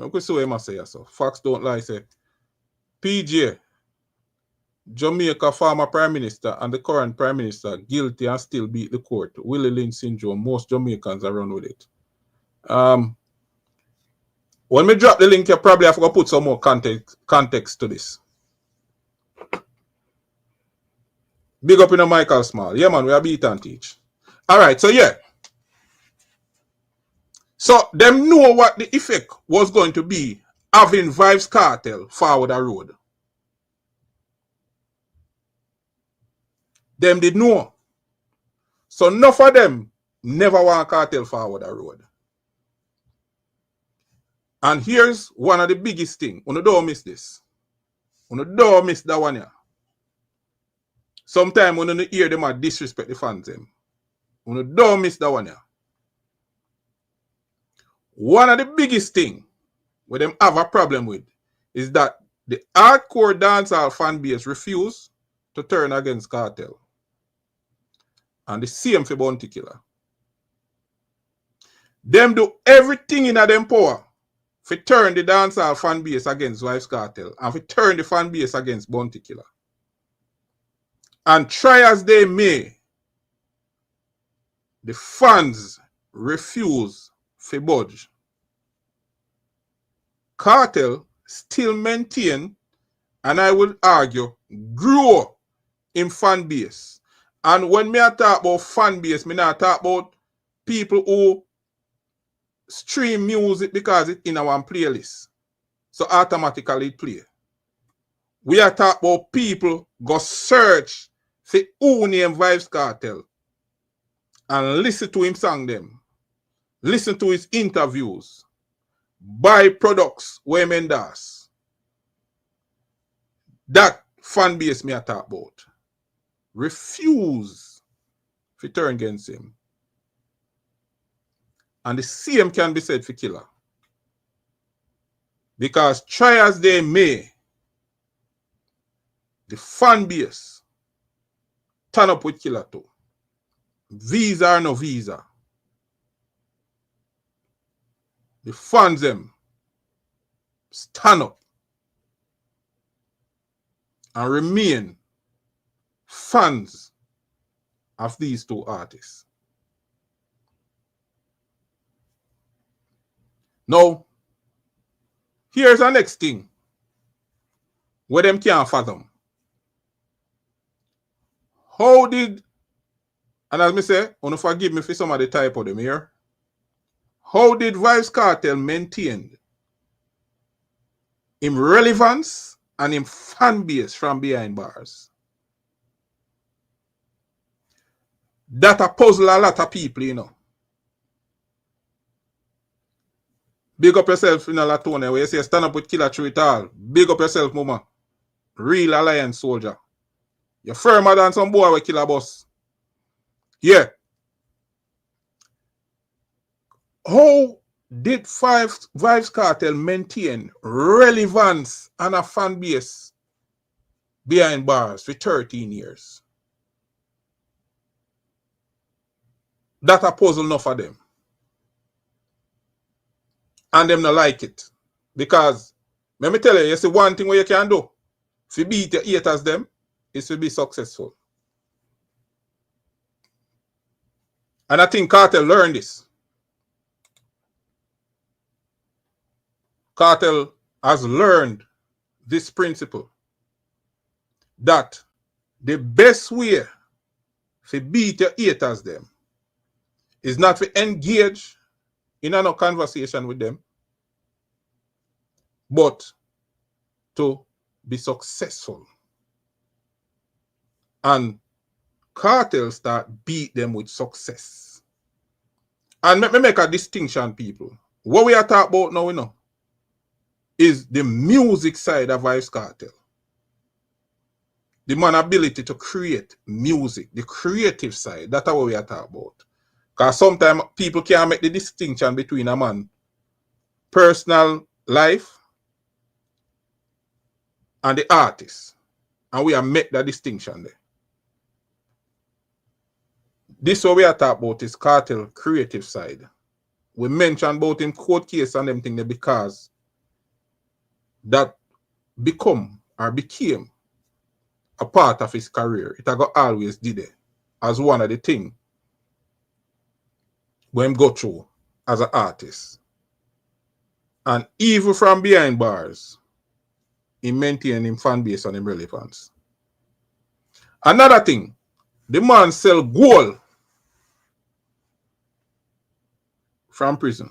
Speaker 2: I could see what I say so. Facts don't lie. Say PJ, Jamaica former Prime Minister and the current Prime Minister guilty and still beat the court. Willie Lynch syndrome. Most Jamaicans are run with it. When we drop the link, you probably have to put some more context to this. Big up in a Michael Small. Yeah, man, we are beat and teach. All right, so yeah. So them know what the effect was going to be having Vybz Kartel forward the road. Them did know. So enough of them never want Kartel forward the road. And here's one of the biggest things. You don't miss this. You don't miss that one here. Sometimes when you hear them disrespect the fans them. You don't miss that one here. One of the biggest things where them have a problem with is that the hardcore dancehall fan base refuse to turn against Kartel. And the same for Bounty Killer. Them do everything in them power to turn the dancehall fan base against Vybz Kartel and to turn the fan base against Bounty Killer. And try as they may, the fans refuse to budge. Kartel still maintain, and I would argue, grow in fan base. And when me talk about fan base, me not talk about people who stream music because it's in our playlist. So automatically it play. We are talking about people go search for who name Vybz Kartel and listen to him sing them. Listen to his interviews. Buy products where men does. That fan base me I talk about. Refuse to turn against him. And the same can be said for Killer. Because try as they may, the fan base turn up with Killer too. Visa or no visa. The fans them stand up and remain fans of these two artists. Now, here's the next thing where them can't fathom. How did, and as me say, wanna forgive me for some of the type of them here. How did Vybz Kartel maintain him relevance and him fan base from behind bars? That a puzzle a lot of people, you know. Big up yourself in a Latona where you say stand up with killer through it all. Big up yourself, mama. Real alliance soldier. You're firmer than some boy with killer boss. Yeah. How did Vybz Kartel maintain relevance and a fan base behind bars for 13 years? That a puzzle enough for them. And them not like it. Because, let me tell you, you see one thing what you can do. If you beat your haters them, is to be successful. And I think Kartel learned this. Kartel has learned this principle. That the best way to beat your haters them is not to engage in a conversation with them, but to be successful. And Kartel start beat them with success. And let me make a distinction, people. What we are talking about now, you know, is the music side of Vybz Kartel. The man's ability to create music, the creative side. That's what we are talking about. Because sometimes people can't make the distinction between a man's personal life and the artist. And we have made that distinction there. This what we are talking about is Kartel creative side. We mentioned about him court case and them things because that become or became a part of his career. It got always did it as one of the things when him go through as an artist. And even from behind bars, he maintained him fan base and him relevance. Another thing, the man sell gold from prison.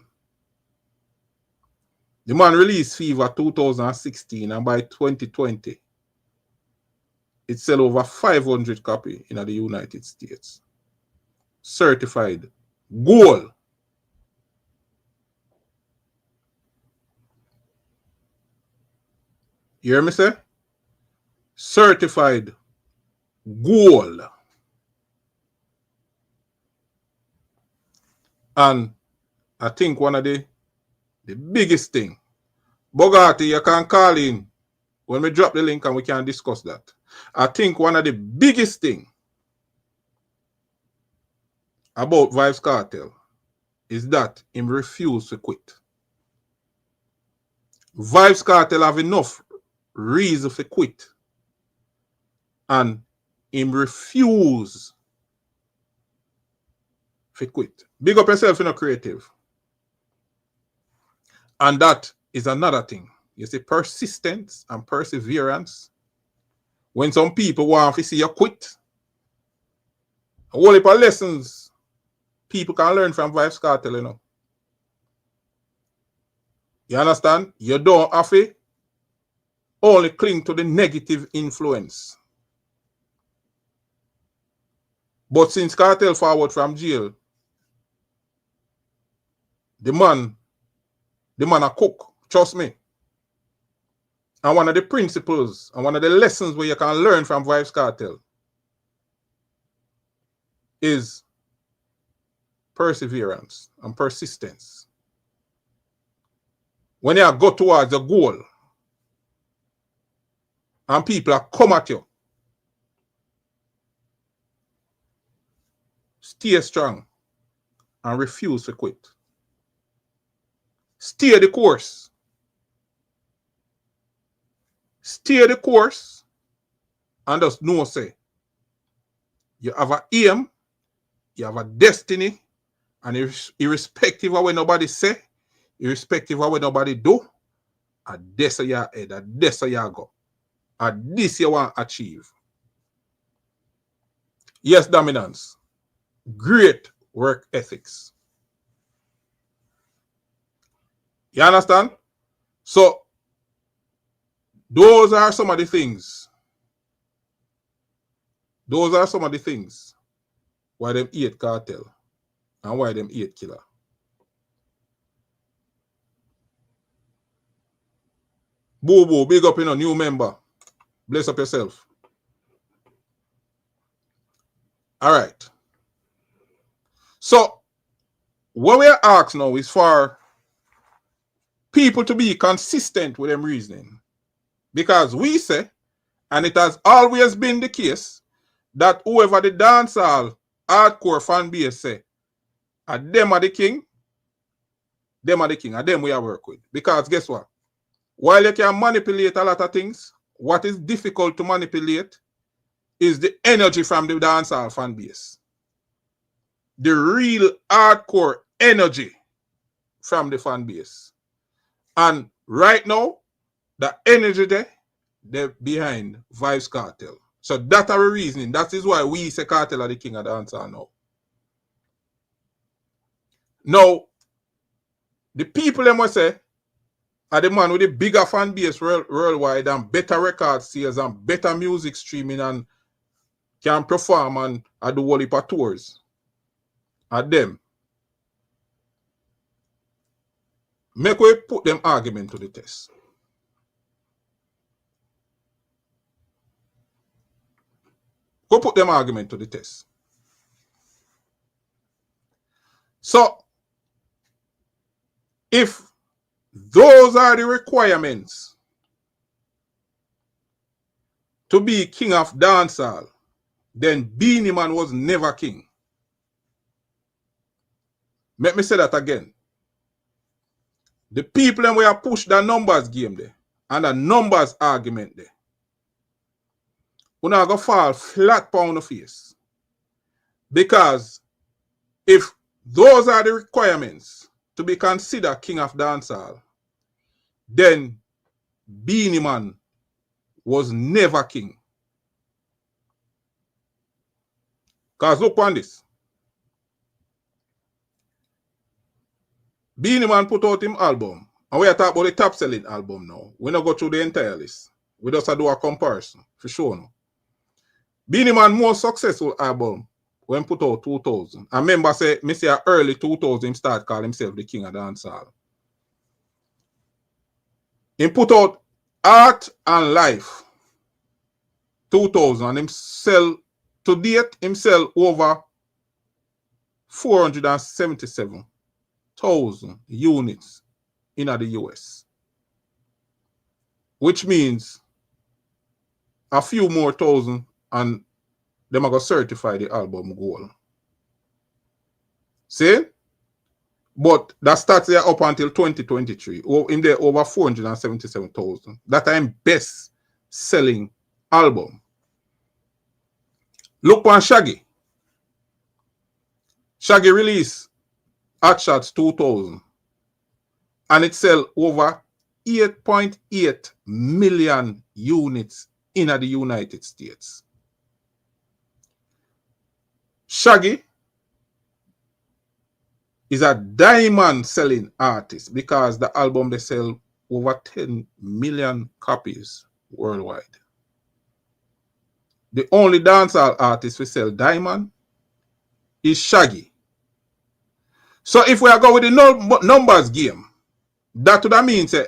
Speaker 2: The man released Fever 2016 and by 2020, it sell over 500 copies in the United States. Certified gold. You hear me say? Certified gold. And I think one of the biggest thing, Bogati, you can call in when we drop the link and we can discuss that. I think one of the biggest thing about Vybz Kartel is that him refuse to quit. Vybz Kartel have enough reason to quit. And him refuse to quit. Big up yourself in a creative. And that is another thing. You see, persistence and perseverance. When some people want to see you quit, a whole heap of lessons people can learn from Vybz Kartel, you know. You understand? You don't have to only cling to the negative influence. But since Kartel forward from jail, the man a cook, trust me. And one of the principles and one of the lessons where you can learn from Vybz Kartel is perseverance and persistence. When you go towards a goal and people are come at you, stay strong and refuse to quit. Stay the course. Stay the course and just know, say, you have an aim you have a destiny, and irrespective of what nobody say, irrespective of what nobody do, at this you head, at this you go. At this you want to achieve. Yes, dominance. Great work ethics. You understand? So, those are some of the things. Those are some of the things why them hate cartel and why them hate killer. Boo boo, big up in a new member. Bless up yourself. All right. So, what we are asked now is for people to be consistent with them reasoning. Because we say, and it has always been the case, that whoever the dancehall hardcore fan base say, them are the king, and them we are work with. Because guess what? While you can manipulate a lot of things, what is difficult to manipulate is the energy from the dancehall fan base. The real hardcore energy from the fan base. And right now, the energy there, they're behind Vybz Kartel. So that's our reasoning. That is why we say Kartel are the king of dancehall now. Now, the people them will say are the man with the bigger fan base worldwide and better record sales and better music streaming and can perform and do whole heap of tours. At them. Make we put them argument to the test. Go put them argument to the test. So, if those are the requirements to be king of dancehall, then Beenie Man was never king. Let me say that again. The people them we are push the numbers game there and the numbers argument there. We're not going to fall flat on the face. Because if those are the requirements to be considered king of dancehall, then Beenie Man was never king. Because look on this. Beenie Man put out him album. And we are talking about the top selling album now. We don't go through the entire list. We just do a comparison. For sure no. Beenie Man most successful album when put out 2000. I remember say, me say early 2000 him start calling himself the king of dancehall. He put out Art and Life 2000 and him sell to date him sell over 477,000 units in the US. Which means a few more thousand and them are going to certify the album goal. See? But that starts there up until 2023. In there over 477,000. That time best selling album. Look on Shaggy. Shaggy released Hot Shots 2000. And it sell over 8.8 million units in the United States. Shaggy is a diamond selling artist because the album they sell over 10 million copies worldwide. The only dancehall artist who sell diamond is Shaggy. So if we are going with the numbers game, that would mean say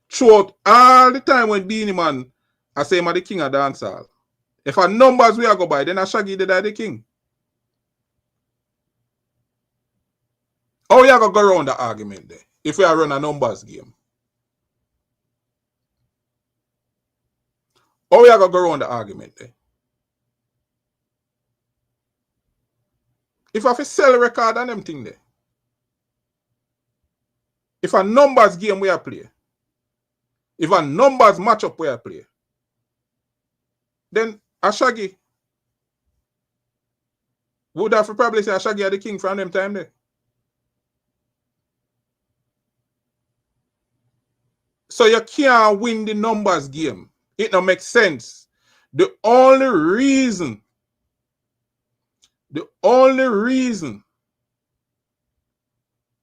Speaker 2: throughout all the time when Beenie Man I say him the king of dancehall. If a numbers we are go by, then a Shaggy the king. How you going to go around the argument there if we are run a numbers game? How you going to go around the argument there? If I have to sell a record and them thing there, if a numbers game we are play, if a numbers match up we are play, then a Shaggy Would have to probably say Shaggy are the king from them time there. So you can't win the numbers game. It don't make sense. The only reason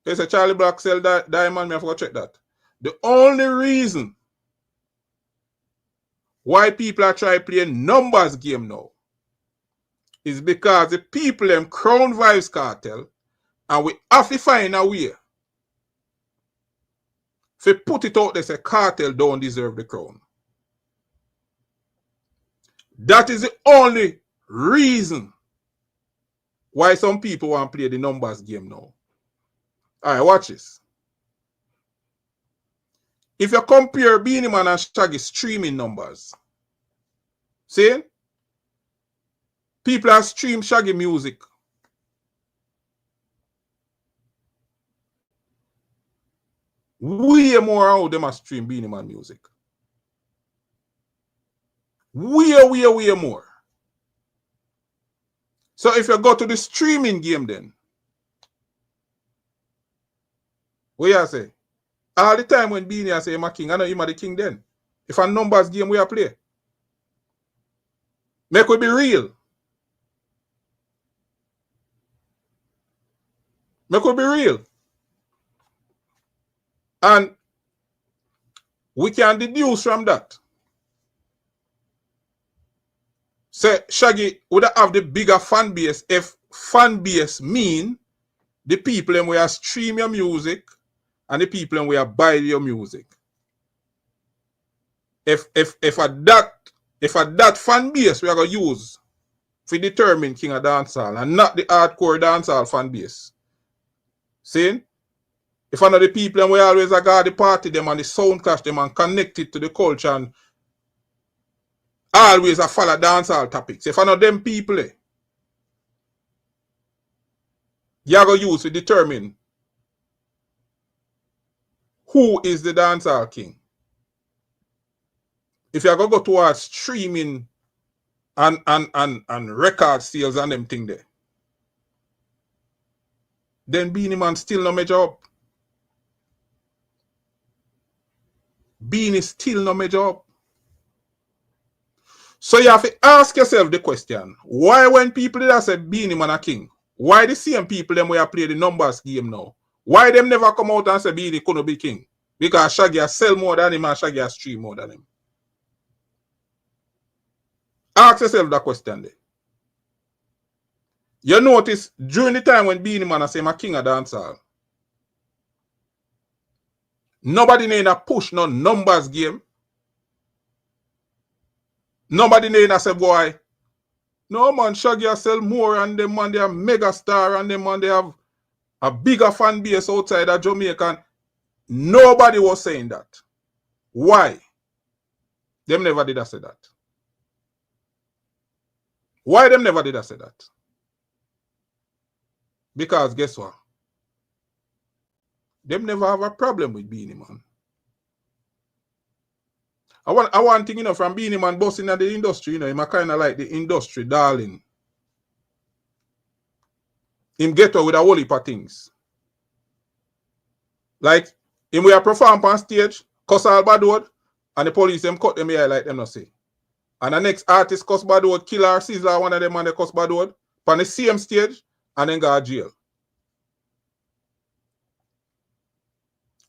Speaker 2: there's a Charlie Black sell that diamond, me have to check that. The only reason why people are trying to play a numbers game now is because the people them crown Vybz Kartel, and we have to find a way to put it out there say Kartel don't deserve the crown. That is the only reason why some people want to play the numbers game now. Alright, watch this. If you compare Beenie Man and Shaggy streaming numbers, see? People are stream Shaggy music way more how them are stream Beenie Man music. Way more. So if you go to the streaming game then, what you say? All the time when Beenie I say I'm a king, I know him are the king then. If a numbers game we are play. Make we be real. Make we be real. And we can deduce from that. Say Shaggy would have the bigger fan base if fan base mean the people and we are stream your music and the people and we are buy your music. If a that fan base we are gonna use to determine king of dancehall and not the hardcore dancehall fan base. See? If one of the people and we always got the party them and the sound clash them and connect it to the culture and always a follow dancehall topics. If one of them people you are going to use to determine who is the dancehall king. If you are going to go towards streaming and record sales and them thing there, then Beenie Man still no major up. Beenie still no major up. So you have to ask yourself the question, why when people that say Beenie Man a king, why the same people them we are play the numbers game now? Why them never come out and say Beenie couldn't be king? Because Shaggy has sell more than him and Shaggy has stream more than him. Ask yourself that question there. You notice during the time when Beenie Man say I'm a king of dancehall, nobody need a push no numbers game. Nobody need a say boy, no man, Shaggy has sell more and them man they are mega star and them man they have a bigger fan base outside of Jamaica. Nobody was saying that. Why? Them never did say that. Why them never did say that? Because guess what? Them never have a problem with Beenie Man. I want thing, from Beenie Man bossing at the industry, him kind of like the industry darling. Him get out with a whole heap of things. Like, him we a perform on stage, cuss all bad word, and the police them cut them here like them not say. And the next artist cuss bad word, Killer, Sizzler, one of them and they cuss bad word, on the same stage, and then go to jail.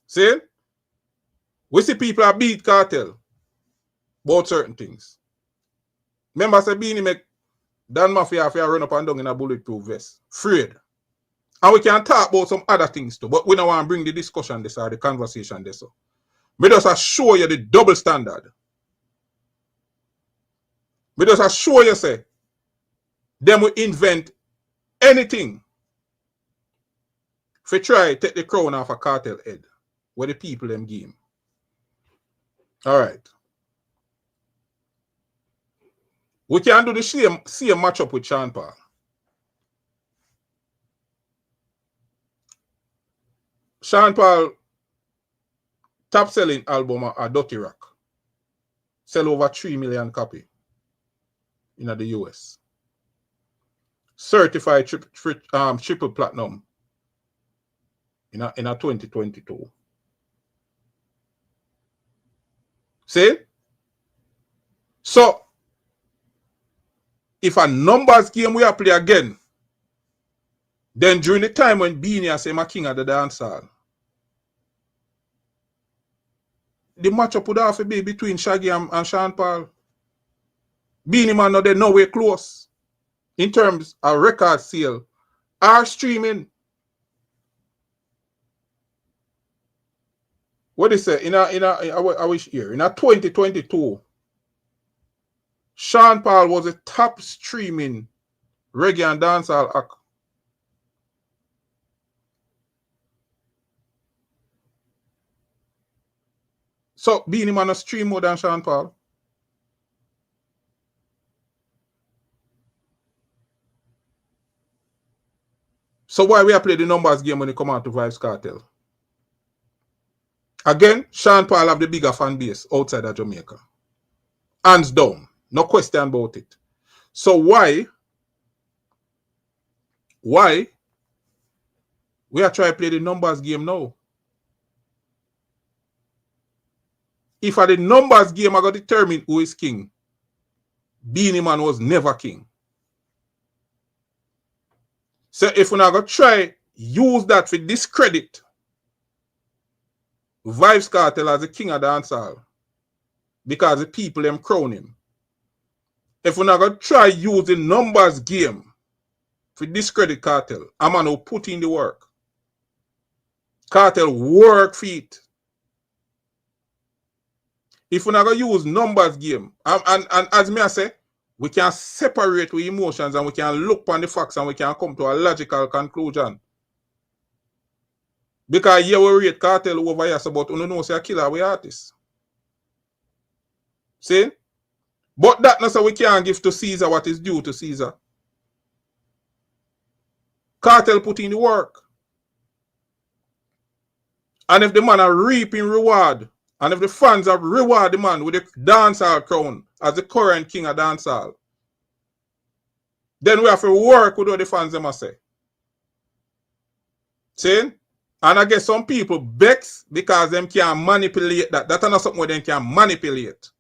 Speaker 2: See? We see people are beat Kartel about certain things. Remember, say Beenie make Dan Mafia run up and down in a bulletproof vest. Afraid. And we can talk about some other things too, but we don't want to bring the discussion this or the conversation this. So. Me just show you the double standard. Me just show you say, them will invent anything if you try to take the crown off a Kartel head where the people them game. All right. We can do the same matchup with Sean Paul. Sean Paul top selling album a Dirty Rock. Sell over 3 million copy in the US. certified triple platinum in a 2022. See? So, if a numbers game we are play again, then during the time when Beanie I say my king of the dancehall, the matchup would have to be between Shaggy and Sean Paul. Beanie Man, no, they're nowhere close in terms of record sale or streaming. What they say in I wish year in a 2022, Sean Paul was a top streaming reggae and dancehall act. So Beanie Man a stream more than Sean Paul. So why we are play the numbers game when it come out to Vybz Kartel? Again, Sean Paul have the bigger fan base outside of Jamaica. Hands down. No question about it. So why we are trying to play the numbers game now? If at the numbers game I got to determine who is king, Beanie Man was never king. So if we're not going to try use that for discredit Vybz Kartel as the king of dancehall because the people them crown him. If we're not going to try use the numbers game for discredit Kartel, I'm going to put in the work. Kartel work for it. If we're not going to use numbers game, and as me I say, we can separate with emotions and we can look on the facts and we can come to a logical conclusion. Because here we rate Kartel over here, so but you know say a killer we artists. See? But that not so we can't give to Caesar what is due to Caesar. Kartel put in the work. And if the man are reaping reward, and if the fans have reward the man with the dancehall crown as the current king of dancehall, then we have to work with what the fans them must say. See? And I guess some people vex because them can manipulate that. That's not something where they can manipulate.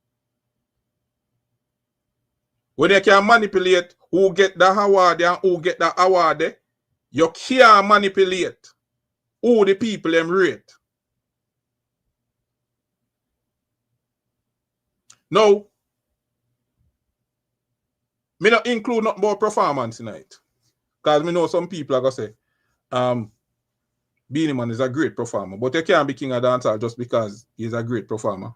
Speaker 2: When they can manipulate who get the award and who get the award, you can't manipulate who the people them rate. Now, me not include nothing about performance tonight. Because me know some people are going to say, Beanie Man is a great performer. But you can't be king of dancehall just because he's a great performer.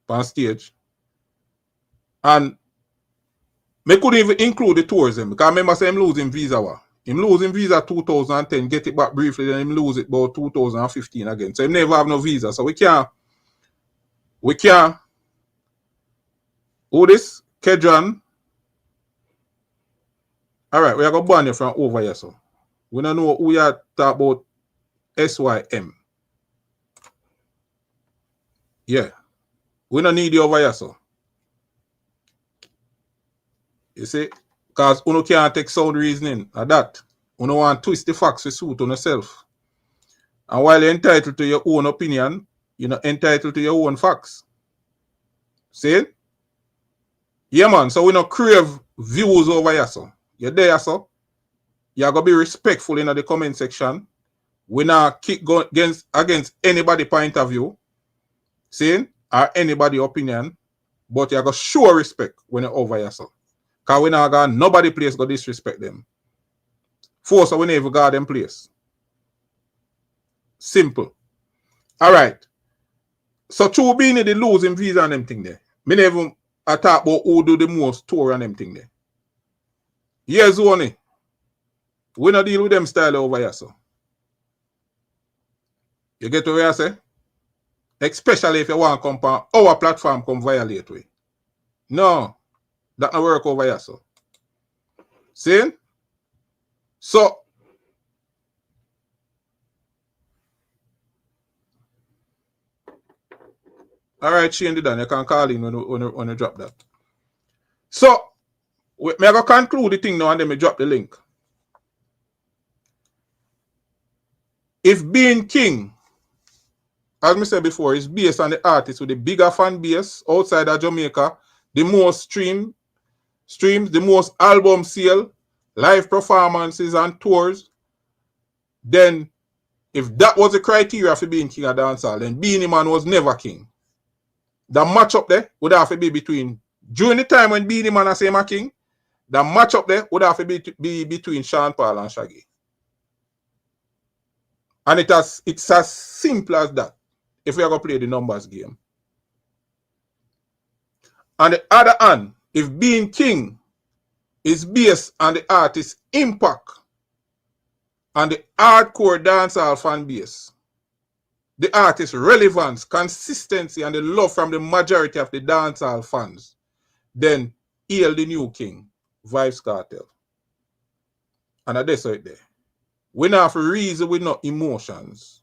Speaker 2: On stage. And me couldn't even include the tourism. Because I remember saying him losing visa. Him losing visa 2010, get it back briefly, then him lose it about 2015 again. So he never have no visa. So we can't. Who this? Kedran. Alright, we are going to ban you from over here, so. We don't know who you are talking about SYM. Yeah. We don't need you over here, so. You see? Because you can't take sound reasoning at that. You don't want to twist the facts to suit on yourself. And while you're entitled to your own opinion, you're not entitled to your own facts. See? Yeah, man. So we don't crave views over here, so. You're there, so. You're going to be respectful in the comment section. We not kick against anybody point of view. See? Or anybody opinion. But you're going to show respect when you're over here, so. Because we not got nobody place go disrespect them. Force we never got them place. Simple. Alright. So two being the losing visa and them thing there. Me never talk about who do the most tour and them thing there. Yes, only. We not deal with them style over here, so. You get what I say? Especially if you want to come on our platform come violate we. No. That not work over here, so. See? So. Alright, Shane did that. You can call in when you drop that. So, Me I go conclude the thing now and then me drop the link. If being king, as I said before, is based on the artist with the bigger fan base outside of Jamaica, the most streams, the most album sale, live performances and tours, then if that was the criteria for being king of dancehall, then Beenie Man was never king. The matchup there would have to be between, during the time when Beenie Man is a king, the matchup there would have to be between Sean Paul and Shaggy. And it's as simple as that, if we are going to play the numbers game. On the other hand, if being king is based on the artist's impact and the hardcore dancehall fan base, the artist's relevance, consistency, and the love from the majority of the dancehall fans, then hail the new king, Vybz Kartel. And that's right there. We don't have to reason with no emotions.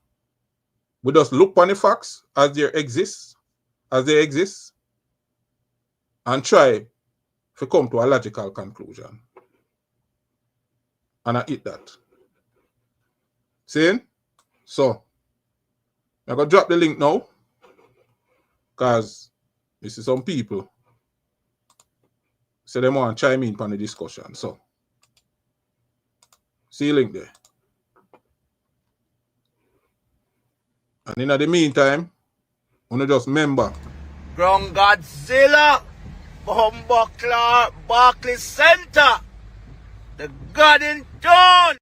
Speaker 2: We just look on the facts as they exist, and try to come to a logical conclusion. And I eat that. See? So, I'm going to drop the link now, because you see some people say they want to chime in on the discussion. So, see the link there. And in the meantime, I want to just remember.
Speaker 3: Ground Godzilla, Bumbleclaw, Barclays Center, the Garden Town.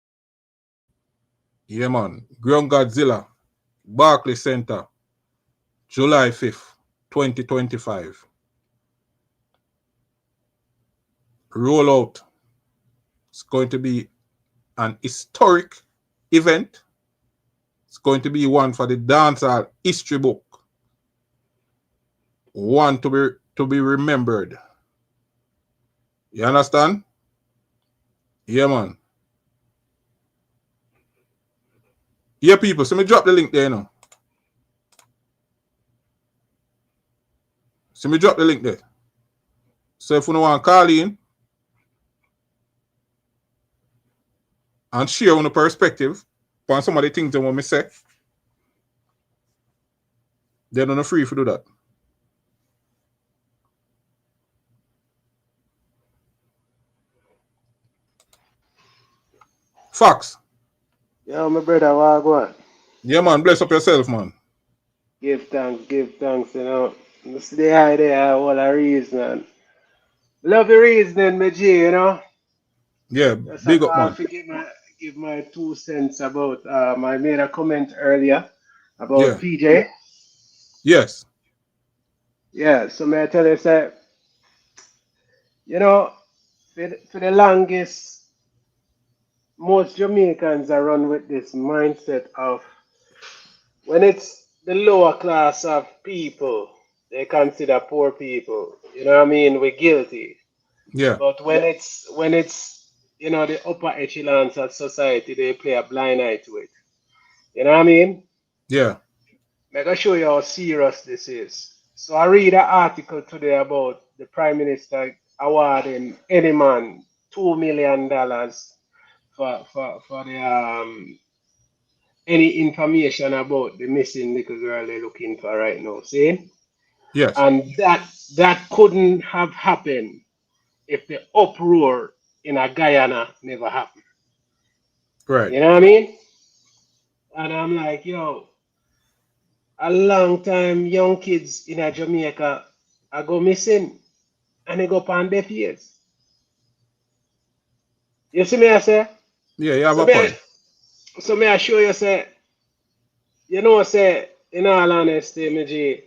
Speaker 2: Yeah, man. Ground Godzilla, Barclays Center, July 5th, 2025. Rollout. It's going to be an historic event. It's going to be one for the dancehall history book. One to be remembered. You understand? Yeah, man. Yeah, people. So me drop the link there now. So me drop the link there. So if you want to call in and share on the perspective on some of the things that want me say, they're not free to do that. Facts.
Speaker 5: Yo, my brother, Wagwan.
Speaker 2: Yeah, man. Bless up yourself, man.
Speaker 5: Give thanks, you know. Stay high there, all a reason. Love the reasoning, my G, you know.
Speaker 2: Yeah,
Speaker 5: Just
Speaker 2: big up, man.
Speaker 5: Give my 2 cents about, I made a comment earlier about
Speaker 2: Yeah.
Speaker 5: PJ.
Speaker 2: Yes.
Speaker 5: Yeah, so may I tell you, say, you know, for the longest, most Jamaicans are run with this mindset of when it's the lower class of people, they consider poor people. You know what I mean? We're guilty.
Speaker 2: Yeah.
Speaker 5: But when it's you know the upper echelons of society, they play a blind eye to it. You know what I mean?
Speaker 2: Yeah.
Speaker 5: I'm gonna show you how serious this is. So I read an article today about the Prime Minister awarding any man $2 million for the any information about the missing little girl they're looking for right now. See?
Speaker 2: Yes.
Speaker 5: And that couldn't have happened if the uproar in a Guyana never happened.
Speaker 2: Right.
Speaker 5: You know what I mean? And I'm like, yo, a long time young kids in a Jamaica are go missing and they go on deaf ears. You see me I say?
Speaker 2: Yeah, you have
Speaker 5: So
Speaker 2: a
Speaker 5: me,
Speaker 2: point.
Speaker 5: so may I show you say, you know say, in all honesty, me G,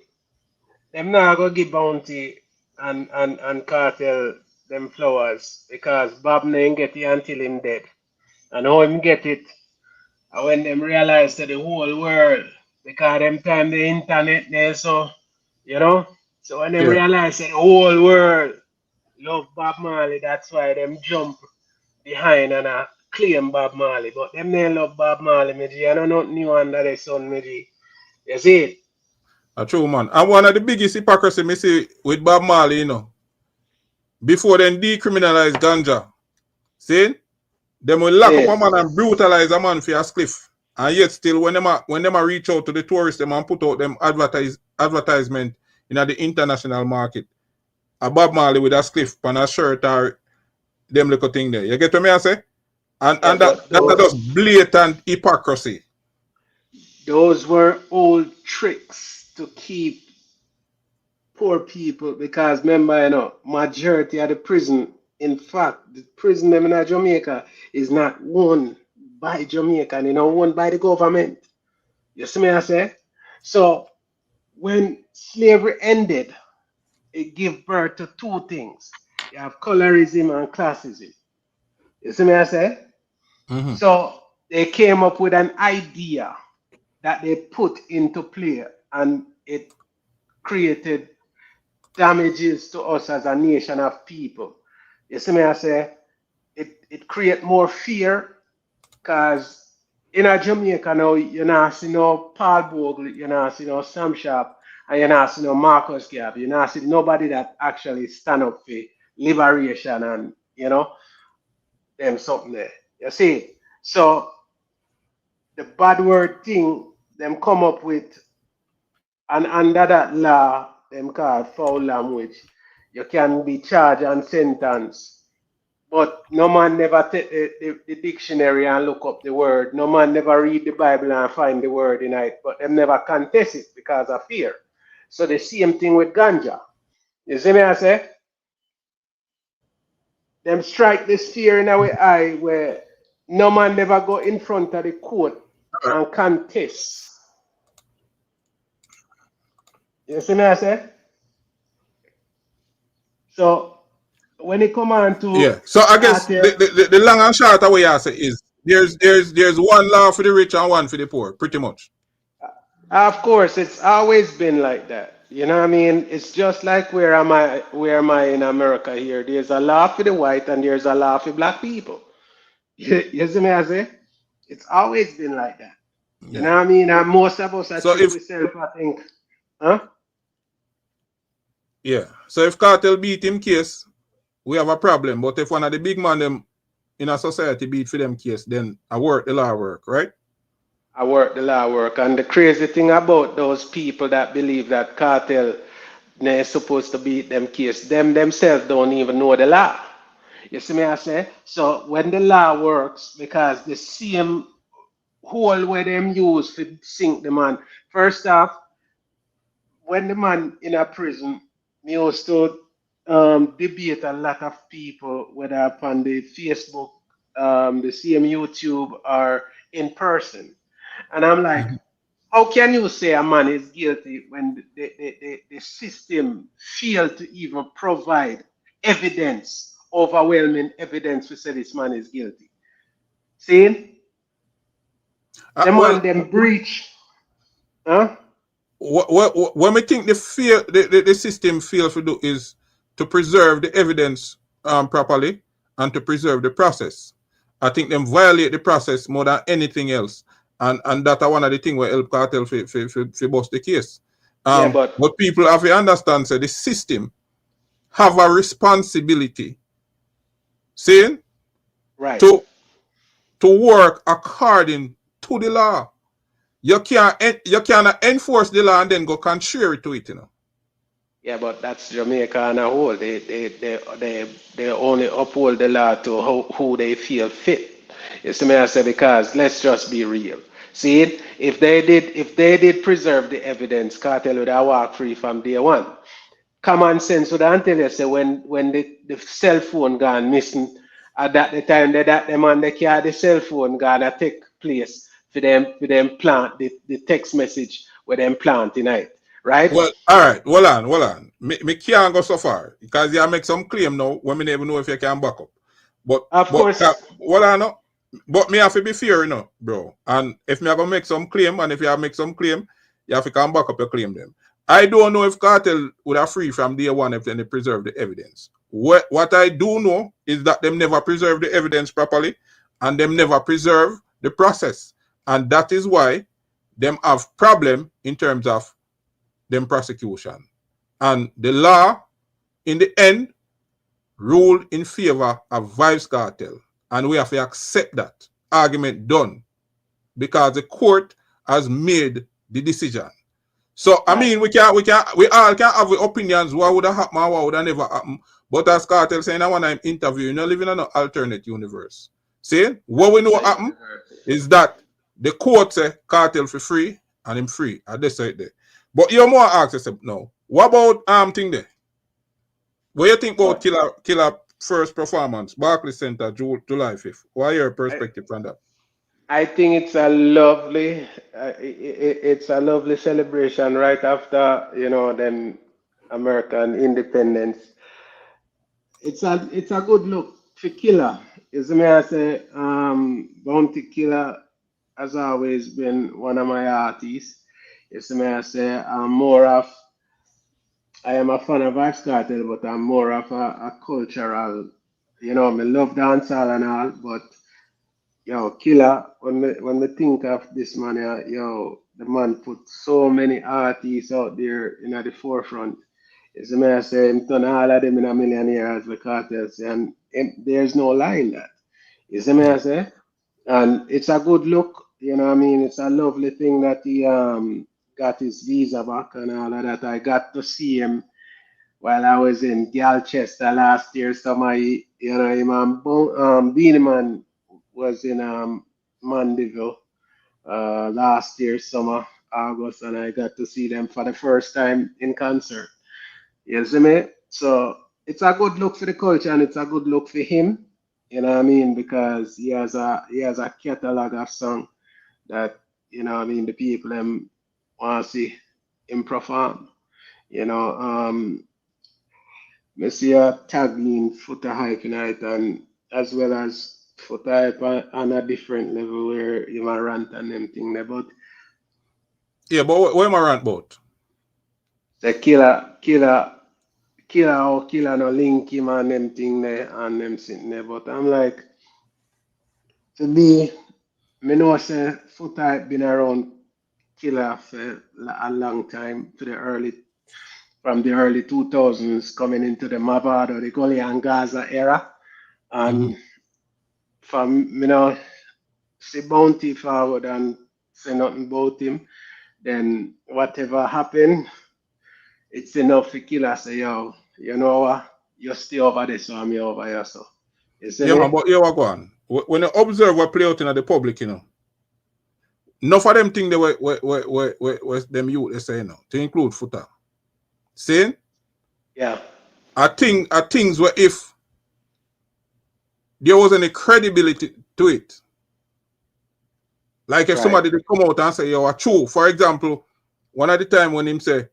Speaker 5: them not go give Bounty and Cartel them flowers because Bob ain't get it until him dead. And how him get it, and when them realize that the whole world, because them time the internet there, so, you know, so when them
Speaker 2: Yeah.
Speaker 5: realize that the whole world love Bob Marley, that's why them jump behind and claim Bob Marley. But them they love Bob Marley, me G. I don't know nothing new under the sun, me G. You see it?
Speaker 2: A true man. And one of the biggest hypocrisy me see with Bob Marley, you know, before then decriminalize ganja. See? Them will lock up a man and brutalize a man for a spliff. And yet still when them reach out to the tourists them and put out them advertisement in the international market. A Bob Marley with a spliff on a shirt or them little thing there. You get what I say? And that's just blatant hypocrisy.
Speaker 5: Those were old tricks to keep poor people, because remember, you know, majority of the prison, in fact, the prison them in Jamaica is not owned by Jamaica, you know, owned by the government. You see me I say? So when slavery ended, it gave birth to two things. You have colorism and classism. You see me I say?
Speaker 2: Mm-hmm.
Speaker 5: So they came up with an idea that they put into play, and it created damages to us as a nation of people. You see me I say? It create more fear, because in a Jamaica now, you not see no Paul Bogle, you not see no Sam Sharp, and you not see no Marcus Garvey, you not see nobody that actually stand up for liberation and, you know, them something there. You see? So the bad word thing them come up with, and under that law, them called foul language, you can be charged and sentenced. But no man never take the dictionary and look up the word. No man never read the Bible and find the word in it. But them never contest it because of fear. So the same thing with ganja. You see me I say? Them strike this fear in our eye where no man never go in front of the court and contest. You see me I say? So when it come on to
Speaker 2: So I guess the long and short of what I say is there's one law for the rich and one for the poor, pretty much.
Speaker 5: Of course, it's always been like that. You know what I mean? It's just like where am I in America here? There's a law for the white and there's a law for black people. You see me I say? It's always been like that. You know what I mean? And most of us are trick ourselves, I think. Huh?
Speaker 2: Yeah. So if Kartel beat him case, we have a problem. But if one of the big man them in a society beat for them case, then I work the law work, right?
Speaker 5: I work the law work. And the crazy thing about those people that believe that Kartel is supposed to beat them case, them themselves don't even know the law. You see me I say? So when the law works, because the same hole where them use to sink the man. First off, when the man in a prison, me used to debate a lot of people, whether upon the Facebook, the same YouTube, or in person. And I'm like, how can you say a man is guilty when the system failed to even provide evidence, overwhelming evidence to say this man is guilty? See? Them breach. Huh?
Speaker 2: What we think the system fails to do is to preserve the evidence properly and to preserve the process. I think them violate the process more than anything else. And that's one of the things where help Kartel for bust the case. But people have to understand, so the system have a responsibility, saying,
Speaker 5: right,
Speaker 2: to work according to the law. You can't enforce the law and then go contrary to it, you know.
Speaker 5: Yeah, but that's Jamaica on a whole. They only uphold the law to who they feel fit. You see me I say, because let's just be real. See, if they did preserve the evidence, Kartel would have walked free from day one. Common sense would tell you, say, when the cell phone gone missing, at that the time that the man they carry the cell phone gone to take place for them plant the text message where them plant tonight. Right?
Speaker 2: Well, all right, hold on. Me can't go so far because you make some claim now when me never know if you can back up. But
Speaker 5: of course,
Speaker 2: hold on, no. But me have to be fair, you know, bro. And if me are gonna make some claim, and if you have make some claim, you have to come back up your claim them. I don't know if Kartel would have free from day one if they preserve the evidence. What I do know is that them never preserve the evidence properly, and them never preserve the process, and that is why them have problem in terms of them prosecution. And the law, in the end, ruled in favor of Vybz Kartel. And we have to accept that. Argument done. Because the court has made the decision. So I mean we all can have opinions what would have happened and what would have never happened. But as Kartel saying I want to interview, you know, living in an alternate universe. See, what we know happened is that the court say Kartel for free and him free. I decide there. But you more ask yourself now, what about thing there? What you think about Killer first performance, Barclays Center, July 5th? What are your perspective on that?
Speaker 5: I think it's a lovely, it's a lovely celebration right after, you know, them American independence. It's a good look for Killer. Is me I say, Bounty Killer has always been one of my artists. Is me I say, I am a fan of Vybz Kartel, but I'm more of a cultural, you know, I love dancehall and all, but yo, Killer, when we think of this man, yo, the man put so many artists out there in the forefront. Is the man say him turn all of them in a millionaire as the Cartel say, and there's no lie in that. Is the man say? And it's a good look, you know what I mean? It's a lovely thing that he got his visa back and all of that. I got to see him while I was in Galchester last year. Somebody, you know, him and Beanie Man was in Mandeville last year, summer, August, and I got to see them for the first time in concert. You see me? So it's a good look for the culture and it's a good look for him. You know what I mean? Because he has a catalog of songs that, you know what I mean, the people them want to see him perform. You know, I see a tagging Footer Hype tonight and as well as Footer Hype on a different level where you might rant and them thing there. But
Speaker 2: yeah, but what am I rant about?
Speaker 5: The killer no link him and them thing there and them sitting there. But I'm like, to me know say Foot Hype been around Killer for a long time from the early 2000s coming into the Mavado, the Gully and Gaza era. And from see Bounty forward and say nothing about him, then whatever happened, it's enough for Killer say, yo, you know what? You stay over there, so I'm over here. So, you see me?
Speaker 2: Man, but you are going. When you observe what play out in the public, you know, enough of them things they were them youth they say, you know, to include Footer. See?
Speaker 5: Yeah.
Speaker 2: I think things where if there was any credibility to it, like if somebody they come out and say, yo, true. For example, one of the time when him say,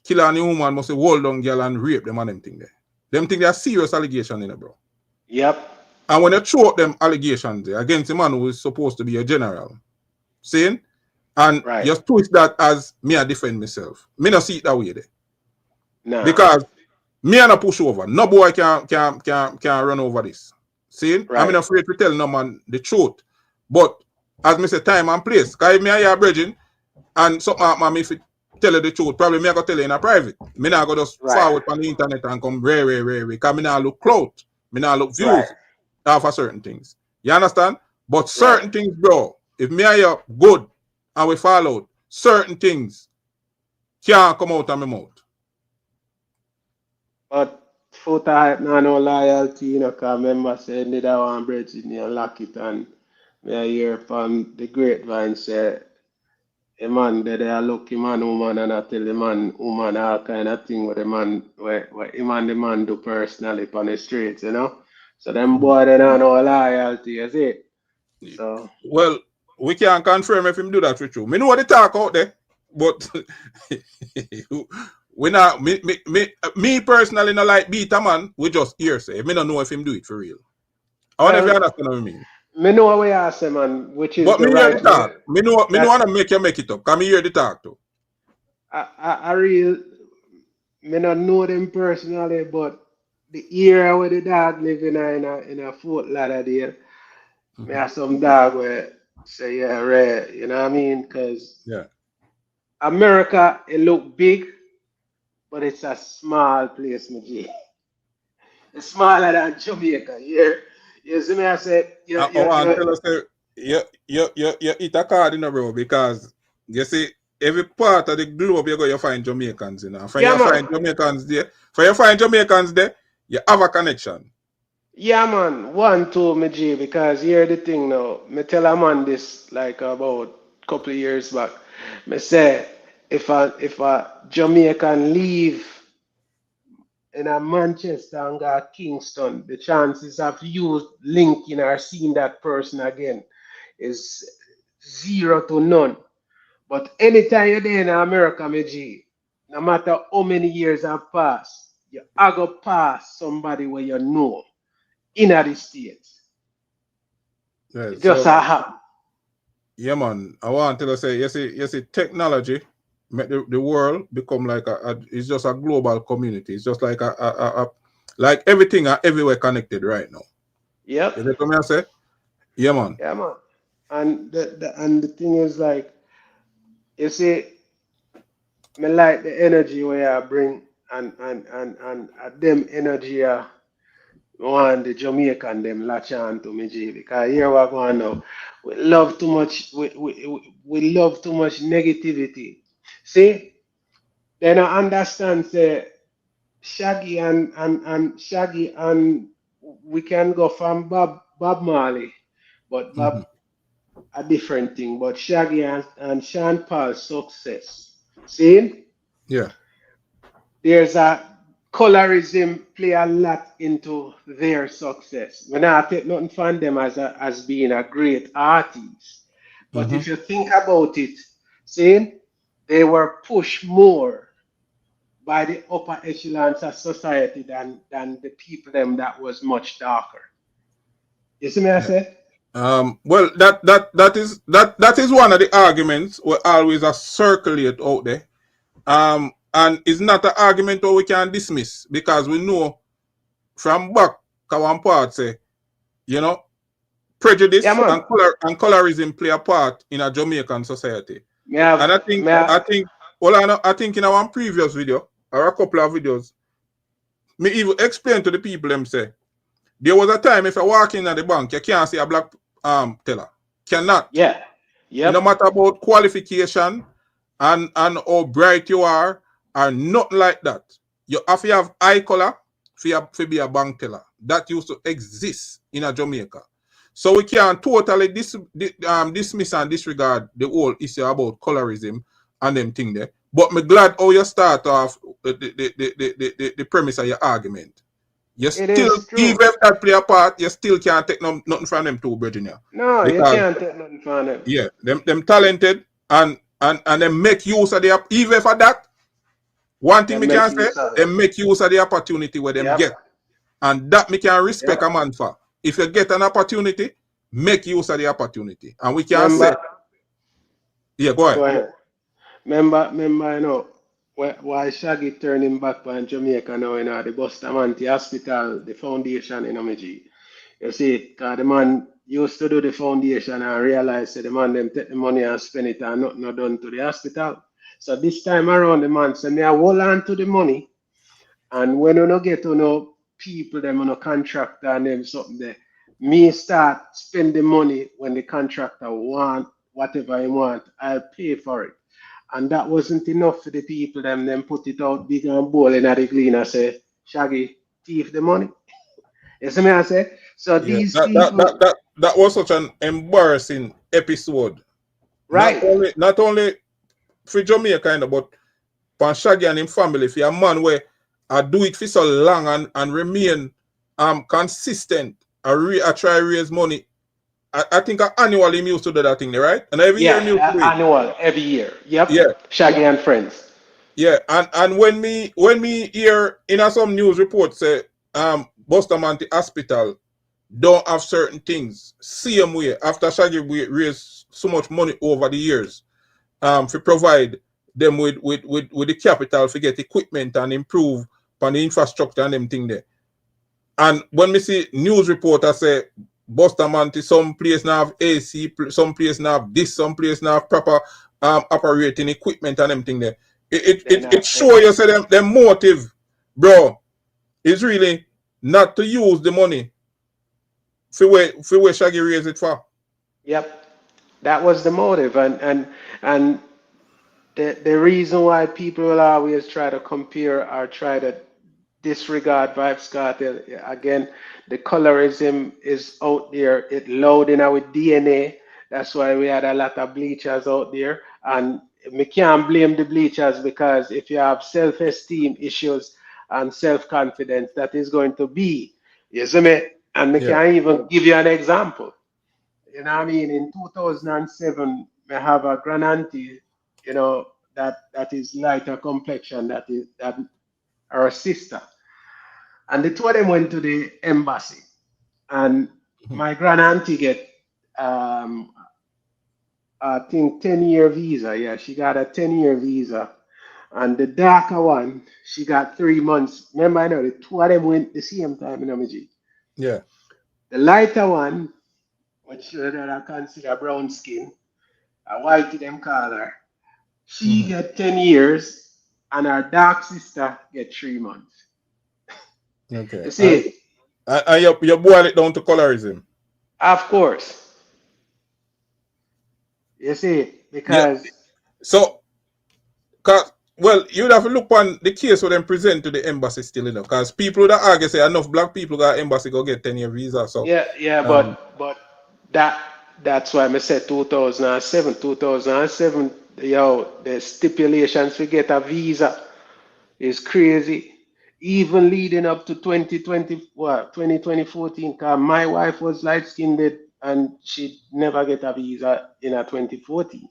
Speaker 2: Killer and the woman must say hold down girl and rape them and them thing there. Them thing they are serious allegations in it, bro.
Speaker 5: Yep.
Speaker 2: And when you throw out them allegations there against a man who is supposed to be a general, saying, and you twist that as me I defend myself. Me not see it that way there.
Speaker 5: No.
Speaker 2: Because me and a push over. No boy can run over this. See? I'm not afraid to tell no man the truth. But as me say time and place. Because if me are here bridging and something happen if it tell you the truth, probably me I go tell you in a private. Me not go just forward on the internet and come rare. Because me not look clout. Me not look views for certain things. You understand? But certain things, bro, if me are here good and we follow certain things can't come out of my mouth.
Speaker 5: But Footer Hype no loyalty, you know, because remember saying they don't want bridge in and lock it and me I hear from the grapevine say a man that they are lucky man, woman, and I tell the man, woman, all kind of thing with the man, what him and the man do personally on the streets, you know? So them boy, they don't know loyalty, you see? So.
Speaker 2: Well, we can't confirm if him do that with you. Me know what they talk out there, but we not, me personally not like beat a man, we just hear say. Me don't know if him do it for real. I wonder if you understand what I mean.
Speaker 5: Me know what we ask man, which is
Speaker 2: but
Speaker 5: the
Speaker 2: me
Speaker 5: right
Speaker 2: hear the talk. Me know want to make you make it up. Because me hear the talk too.
Speaker 5: I me not know them personally, but the era where the dog live in a Fort Lauderdale, me have some dog where say yeah, rare, you know what I mean? Because America, it look big, but it's a small place, my G. It's smaller than Jamaica. You see me? I said,
Speaker 2: I want to tell us that you eat a card, bro, because you see, every part of the globe you find Jamaicans, From
Speaker 5: yeah,
Speaker 2: you
Speaker 5: man.
Speaker 2: find Jamaicans there, you have a connection.
Speaker 5: Yeah, man. One, two, me G, because here the thing now. Me tell a man this like about couple of years back. Me say, if a Jamaican leave in a Manchester and go to Kingston, the chances of you linking or seeing that person again is zero to none. But anytime you're there in America, my G, no matter how many years have passed, you are going to pass somebody where you know in the States.
Speaker 2: Yeah,
Speaker 5: It just
Speaker 2: so
Speaker 5: happen.
Speaker 2: yeah, man. I want to say, you see, technology make the world become like it's just a global community. It's just like like everything are everywhere connected right now.
Speaker 5: Yep.
Speaker 2: You get what I say? Yeah, man.
Speaker 5: Yeah, man. And the thing is like, you see, me like the energy where I bring and them energy want the Jamaican them latch on to me, G, because here we're going now. We love too much we love too much negativity. See, then I understand say Shaggy and we can go from Bob Marley, but
Speaker 2: Mhm.
Speaker 5: Bob a different thing. But Shaggy and Sean Paul's success. See?
Speaker 2: Yeah.
Speaker 5: There's a colorism play a lot into their success. When I take nothing from them as being a great artist. But
Speaker 2: Mm-hmm.
Speaker 5: if you think about it, see, they were pushed more by the upper echelons of society than the people them that was much darker. You see me I
Speaker 2: Yeah.
Speaker 5: say?
Speaker 2: Well, that is one of the arguments we always circulate out there. And it's not an argument that we can dismiss because we know from back one part say, you know,
Speaker 5: Yeah
Speaker 2: prejudice
Speaker 5: man.
Speaker 2: and colorism play a part in a Jamaican society.
Speaker 5: Me have
Speaker 2: And
Speaker 5: me have,
Speaker 2: I think in our previous video or a couple of videos, me even explain to the people them say there was a time if you walk in at the bank, you can't see a black teller. Cannot.
Speaker 5: yeah.
Speaker 2: It no
Speaker 5: Yep.
Speaker 2: matter about qualification and how bright you are, or nothing like that. You have to have eye color for be a bank teller. That used to exist in a Jamaica. So we can totally dismiss and disregard the whole issue about colorism and them thing there. But me glad how you start off the premise of your argument. You
Speaker 5: It
Speaker 2: still,
Speaker 5: is
Speaker 2: even
Speaker 5: true.
Speaker 2: if that play a part, you still can't take nothing from them two, brethren. Yeah.
Speaker 5: No, you
Speaker 2: Because
Speaker 5: can't take nothing from them.
Speaker 2: yeah, them talented and them make use of the even for that. One thing
Speaker 5: They
Speaker 2: me
Speaker 5: make
Speaker 2: can say,
Speaker 5: use of
Speaker 2: they
Speaker 5: it.
Speaker 2: make use of the opportunity where them
Speaker 5: Yep.
Speaker 2: get. And that me can respect a
Speaker 5: Yep.
Speaker 2: man for. If you get an opportunity, make use of the opportunity. And we can say,
Speaker 5: Remember,
Speaker 2: yeah, go
Speaker 5: go
Speaker 2: ahead.
Speaker 5: ahead. Remember, why Shaggy turning back on Jamaica now, the Bustamante Hospital, the foundation, my G. You see, 'cause the man used to do the foundation and realize that the man them take the money and spend it and nothing not done to the hospital. So this time around, the man said, me I hold on to the money, and when you no get to know people, them on a contractor and them something there, me start spend the money when the contractor want whatever he want, I'll pay for it. And that wasn't enough for the people, them put it out big and bold in the cleaner say, Shaggy, thief the money. You see me I say? So
Speaker 2: Yeah,
Speaker 5: these people,
Speaker 2: that was such an embarrassing episode.
Speaker 5: right?
Speaker 2: Not only for Jamaica, but for Shaggy and his family, for a man where I do it for so long and remain consistent. I try raise money. I think annually he used to do that thing, right? And every year he used to do it.
Speaker 5: Annual, every year.
Speaker 2: Yeah,
Speaker 5: Yep. Shaggy and friends.
Speaker 2: yeah. And when me hear in some news report say Bustamante Hospital don't have certain things, same way after Shaggy we raised so much money over the years to provide them with the capital to get equipment and improve on the infrastructure and them thing there. And when me see news reporters say Bustamante, some place now have AC, some place now have this, some place now have proper operating equipment and them thing there. It show you say them motive, bro, is really not to use the money for where Shaggy raise it for.
Speaker 5: Yep, that was the motive, and the reason why people will always try to compare or try to disregard Vybz Kartel again, the colorism is out there. It loud in our DNA. That's why we had a lot of bleachers out there, and we can't blame the bleachers because if you have self-esteem issues and self-confidence, that is going to be, you see me? And we
Speaker 2: Yeah.
Speaker 5: can even give you an example. You know what I mean? In 2007, we have a grand auntie, you know, that is lighter complexion, that our sister. And the two of them went to the embassy. And my grand auntie get I think 10-year visa. Yeah, she got a 10-year visa. And the darker one, she got 3 months. Remember, I know the two of them went the same time in Amiji.
Speaker 2: Yeah.
Speaker 5: The lighter one, which I consider brown skin, a white them call her. She get 10 years and her dark sister get 3 months.
Speaker 2: Okay.
Speaker 5: You see,
Speaker 2: And you boil it down to colorism.
Speaker 5: of course. You see,
Speaker 2: Yeah.
Speaker 5: because
Speaker 2: So, well, you'd have to look on the case where them present to the embassy still, you know, because people that argue say enough black people got embassy go get 10-year visa. So,
Speaker 5: yeah,
Speaker 2: um,
Speaker 5: but that's why I said 2007. 2007, yo, the stipulations to get a visa is crazy. Even leading up to 2020, what, 2014, because my wife was light skinned and she never get a visa in a 2014.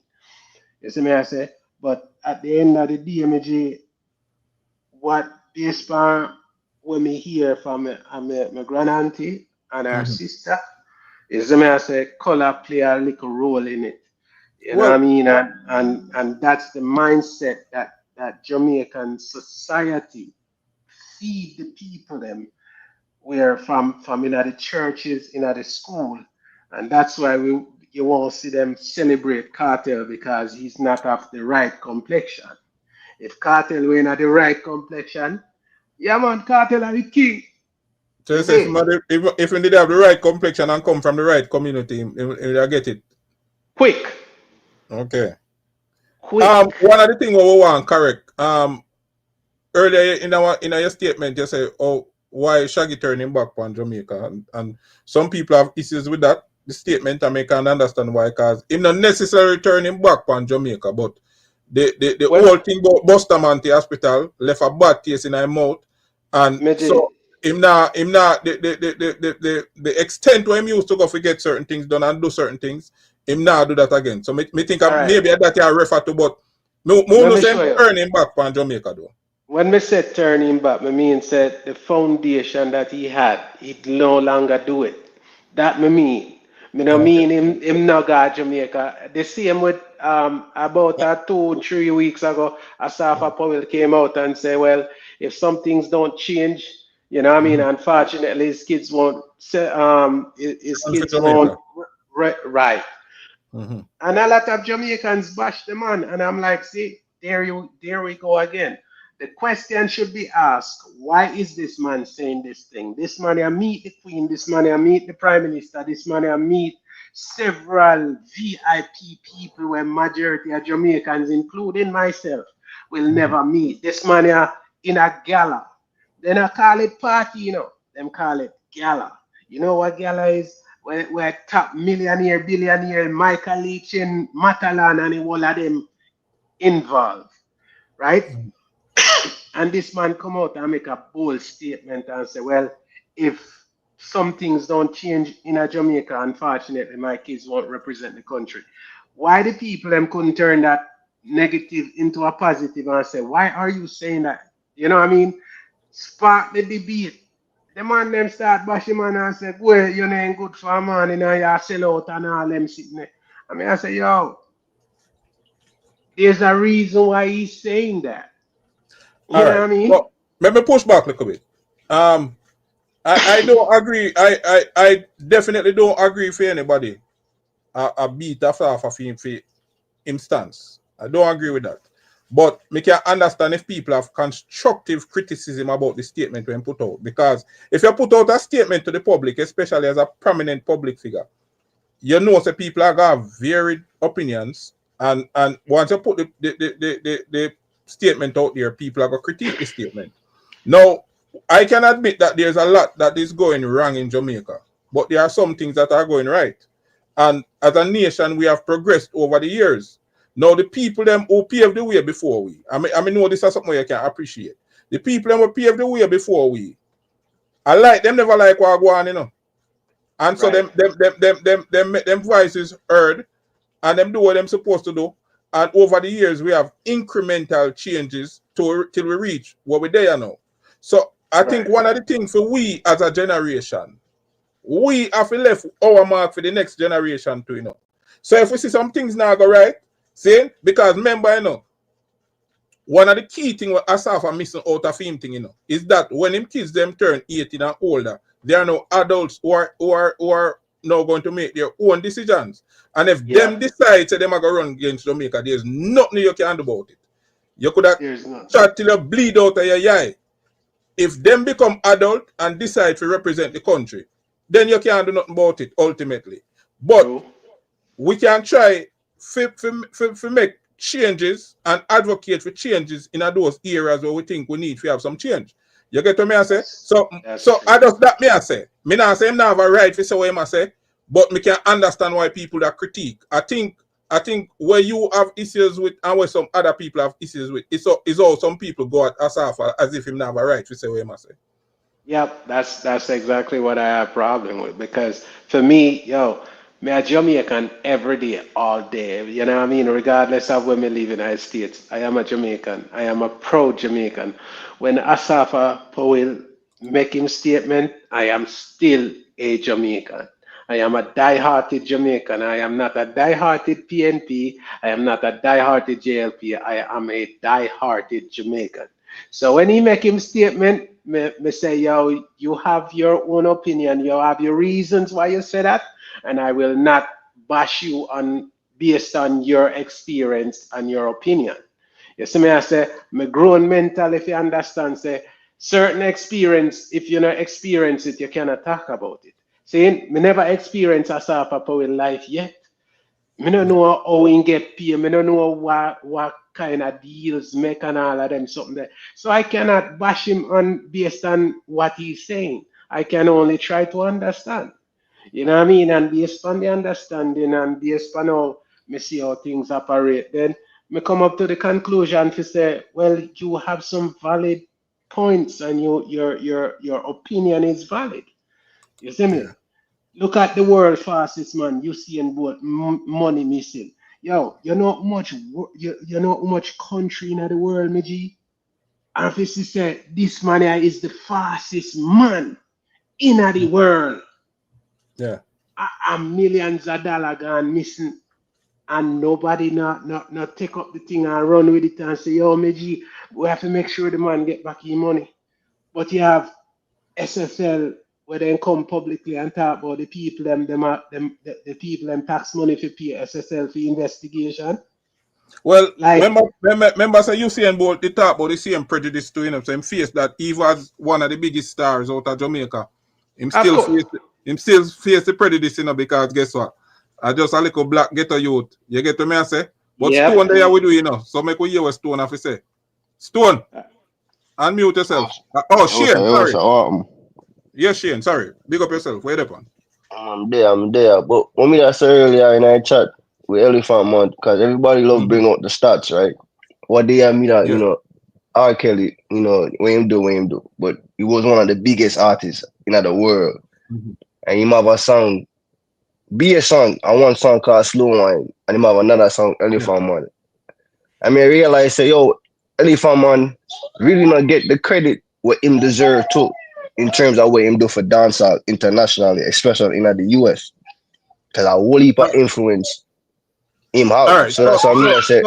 Speaker 5: You see me, I say, but at the end of the day, what based on when me hear from my grand auntie and her sister, is me, I say, color play a little role in it. You know what I
Speaker 2: well,
Speaker 5: mean? And that's the mindset that Jamaican society feed the people them where from in the churches, in the school. And that's why you won't see them celebrate Cartel because he's not of the right complexion. If Cartel were in the right complexion, yeah man, Cartel are the king.
Speaker 2: so
Speaker 5: You
Speaker 2: you say
Speaker 5: see?
Speaker 2: if you did have the right complexion and come from the right community, you get it.
Speaker 5: Quick.
Speaker 2: Okay.
Speaker 5: Quick.
Speaker 2: One of the things we want correct. Earlier in your statement, you say, "Oh, why Shaggy turning back on Jamaica?" And some people have issues with that. The statement I make and understand why, because him not necessarily turning back on Jamaica, but the
Speaker 5: Well,
Speaker 2: whole thing about Bustamante Hospital left a bad taste in our mouth, and
Speaker 5: Meji,
Speaker 2: so him not the extent where him used to go to get certain things done and do certain things, him now do that again. So me think
Speaker 5: all right.
Speaker 2: maybe that I refer to, but me
Speaker 5: Let
Speaker 2: no
Speaker 5: me
Speaker 2: say him
Speaker 5: show you.
Speaker 2: turning back on Jamaica though.
Speaker 5: When me said turn him back, me mean said the foundation that he had, he no longer do it. That me mean. Me no
Speaker 2: Okay.
Speaker 5: mean him no go Jamaica. The same with about 2-3 weeks ago, Asafa Powell came out and said, well, if some things don't change, you know what I mean, unfortunately his kids won't his
Speaker 2: Turn for
Speaker 5: kids won't
Speaker 2: Jamaica.
Speaker 5: right.
Speaker 2: Mm-hmm.
Speaker 5: And a lot of Jamaicans bash the man. And I'm like, see, there we go again. The question should be asked, why is this man saying this thing? This man I meet the Queen, this man I meet the Prime Minister, this man I meet several VIP people where majority of Jamaicans, including myself, will never meet. This man in a gala. Then I call it party, you know. Them call it gala. You know what gala is? Where top millionaire, billionaire, Michael Leach and Matalan and all of them involved, right? And this man come out and make a bold statement and say, well, if some things don't change in a Jamaica, unfortunately, my kids won't represent the country. Why the people them couldn't turn that negative into a positive and say, why are you saying that? You know what I mean? Spark the debate. The man them start bashing man and say, well, you ain't good for a man, you know, you sell out and all them sitting there. I mean, I say, yo, there's a reason why he's saying that.
Speaker 2: All
Speaker 5: You know what
Speaker 2: right.
Speaker 5: I mean?
Speaker 2: Well, let me push back a little bit. I don't agree. I definitely don't agree for anybody. A beat a far for him stance. I don't agree with that. But me can understand if people have constructive criticism about the statement when put out. Because if you put out a statement to the public, especially as a prominent public figure, you know that people are gonna have varied opinions. And once you put the statement out there, people are gonna critique the statement. Now, I can admit that there's a lot that is going wrong in Jamaica, but there are some things that are going right. And as a nation, we have progressed over the years. Now, the people them who paved the way before we, I mean, know this is something you can appreciate. The people them who paved the way before we, I like them never like what go on, you know. And so them voices heard, and them do what them supposed to do. And over the years, we have incremental changes till we reach where we're there now. So I think one of the things for we as a generation, we have to left our mark for the next generation too, you know. So if we see some things now go right, see, because remember, you know, one of the key things what Asafa missing out of him thing, you know, is that when him kids them turn 18 and older, they are now adults who are now going to make their own decisions. And if them decide to them are going to run against Jamaica, there's nothing you can do about it. You could have tried till you bleed out of your eye. If them become adult and decide to represent the country, then you can't do nothing about it ultimately. But we can try to make changes and advocate for changes in those areas where we think we need to have some change. You get what me I say? So I just that me I say. Me not say him not have a right to say what him I say, but me can understand why people that critique. I think where you have issues with and where some other people have issues with, it's all some people go at Asafa as if him not have a right to say what him I say.
Speaker 5: Yep, that's exactly what I have problem with because for me, me a Jamaican every day, all day. You know what I mean? Regardless of where me live in the United States, I am a Jamaican. I am a proud Jamaican. When Asafa Powell make him statement, I am still a Jamaican. I am a die-hearted Jamaican. I am not a die-hearted PNP. I am not a die-hearted JLP. I am a die-hearted Jamaican. So when he make him statement, me say, you have your own opinion. You have your reasons why you say that. And I will not bash you on based on your experience and your opinion. You see me, I say, me grown mental, if you understand, say, certain experience, if you not experience it, you cannot talk about it. See, me never experience a Safa Powell life yet. Me don't know how he get paid. Me don't know what kind of deals make and all of them something there. So I cannot bash him on based on what he's saying. I can only try to understand. You know what I mean? And based on the understanding and based on how me see how things operate, then me come up to the conclusion to say, well, you have some valid points and your opinion is valid. You see me? Look at the world fastest man. You see in both money missing. You know how much you know how much country in the world, me G. And if you say this man here is the fastest man in the world.
Speaker 2: Yeah.
Speaker 5: And millions of dollars gone missing. And nobody not take up the thing and run with it and say, me G, we have to make sure the man get back his money. But you have SFL where they come publicly and talk about the people the people them tax money for pay SSL for investigation.
Speaker 2: Well, remember say Usain Bolt they talk about the same prejudice to him. So him face that he was one of the biggest stars out of Jamaica. Him still face the prejudice, because guess what? I just a little black ghetto youth. You get to me I say? But Stone there we do, So make we hear what Stone have to say. Stone, unmute yourself. Shane, sorry. Yes, Shane, sorry. Big up yourself. Where you on?
Speaker 9: I'm there. But when I said earlier in our chat with Elephant Month, because everybody love bring out the stats, right? What they have me that, R. Kelly, what him do. But he was one of the biggest artists in the world. And he have a song, and one song called Slow Wine, and he have another song, Elephant Man. I realize, say, Elephant Man really not get the credit what him deserve too, in terms of what him do for dancehall internationally, especially in the US. Because a whole heap of influence him out.
Speaker 2: Right,
Speaker 9: so that's what I say.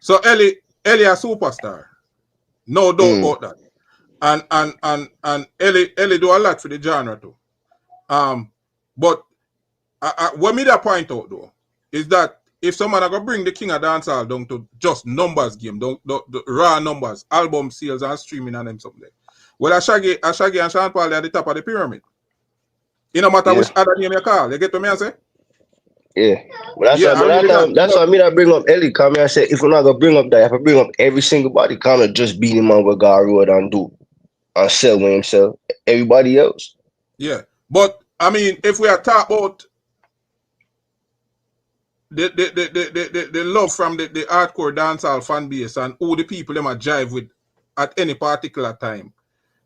Speaker 2: So Ellie a superstar. No doubt about that. And Ellie do a lot for the genre too. But what me that point out though is that if someone are gonna bring the king of dancehall down to just numbers game, the raw numbers, album sales and streaming and them something. Well, Ashagi and Sean Paul are at the top of the pyramid. It no matter which other name you call. You get what me I say?
Speaker 9: Yeah. But
Speaker 2: Yeah,
Speaker 9: that's why I mean I bring up Ellie. Come here, I say if we're not gonna bring up that, if I bring up every single body, come and just beat him on what God road and do. And sell with himself. Everybody else.
Speaker 2: Yeah. But I mean, if we are talking about the love from the hardcore dancehall fan base and who the people them are jive with at any particular time.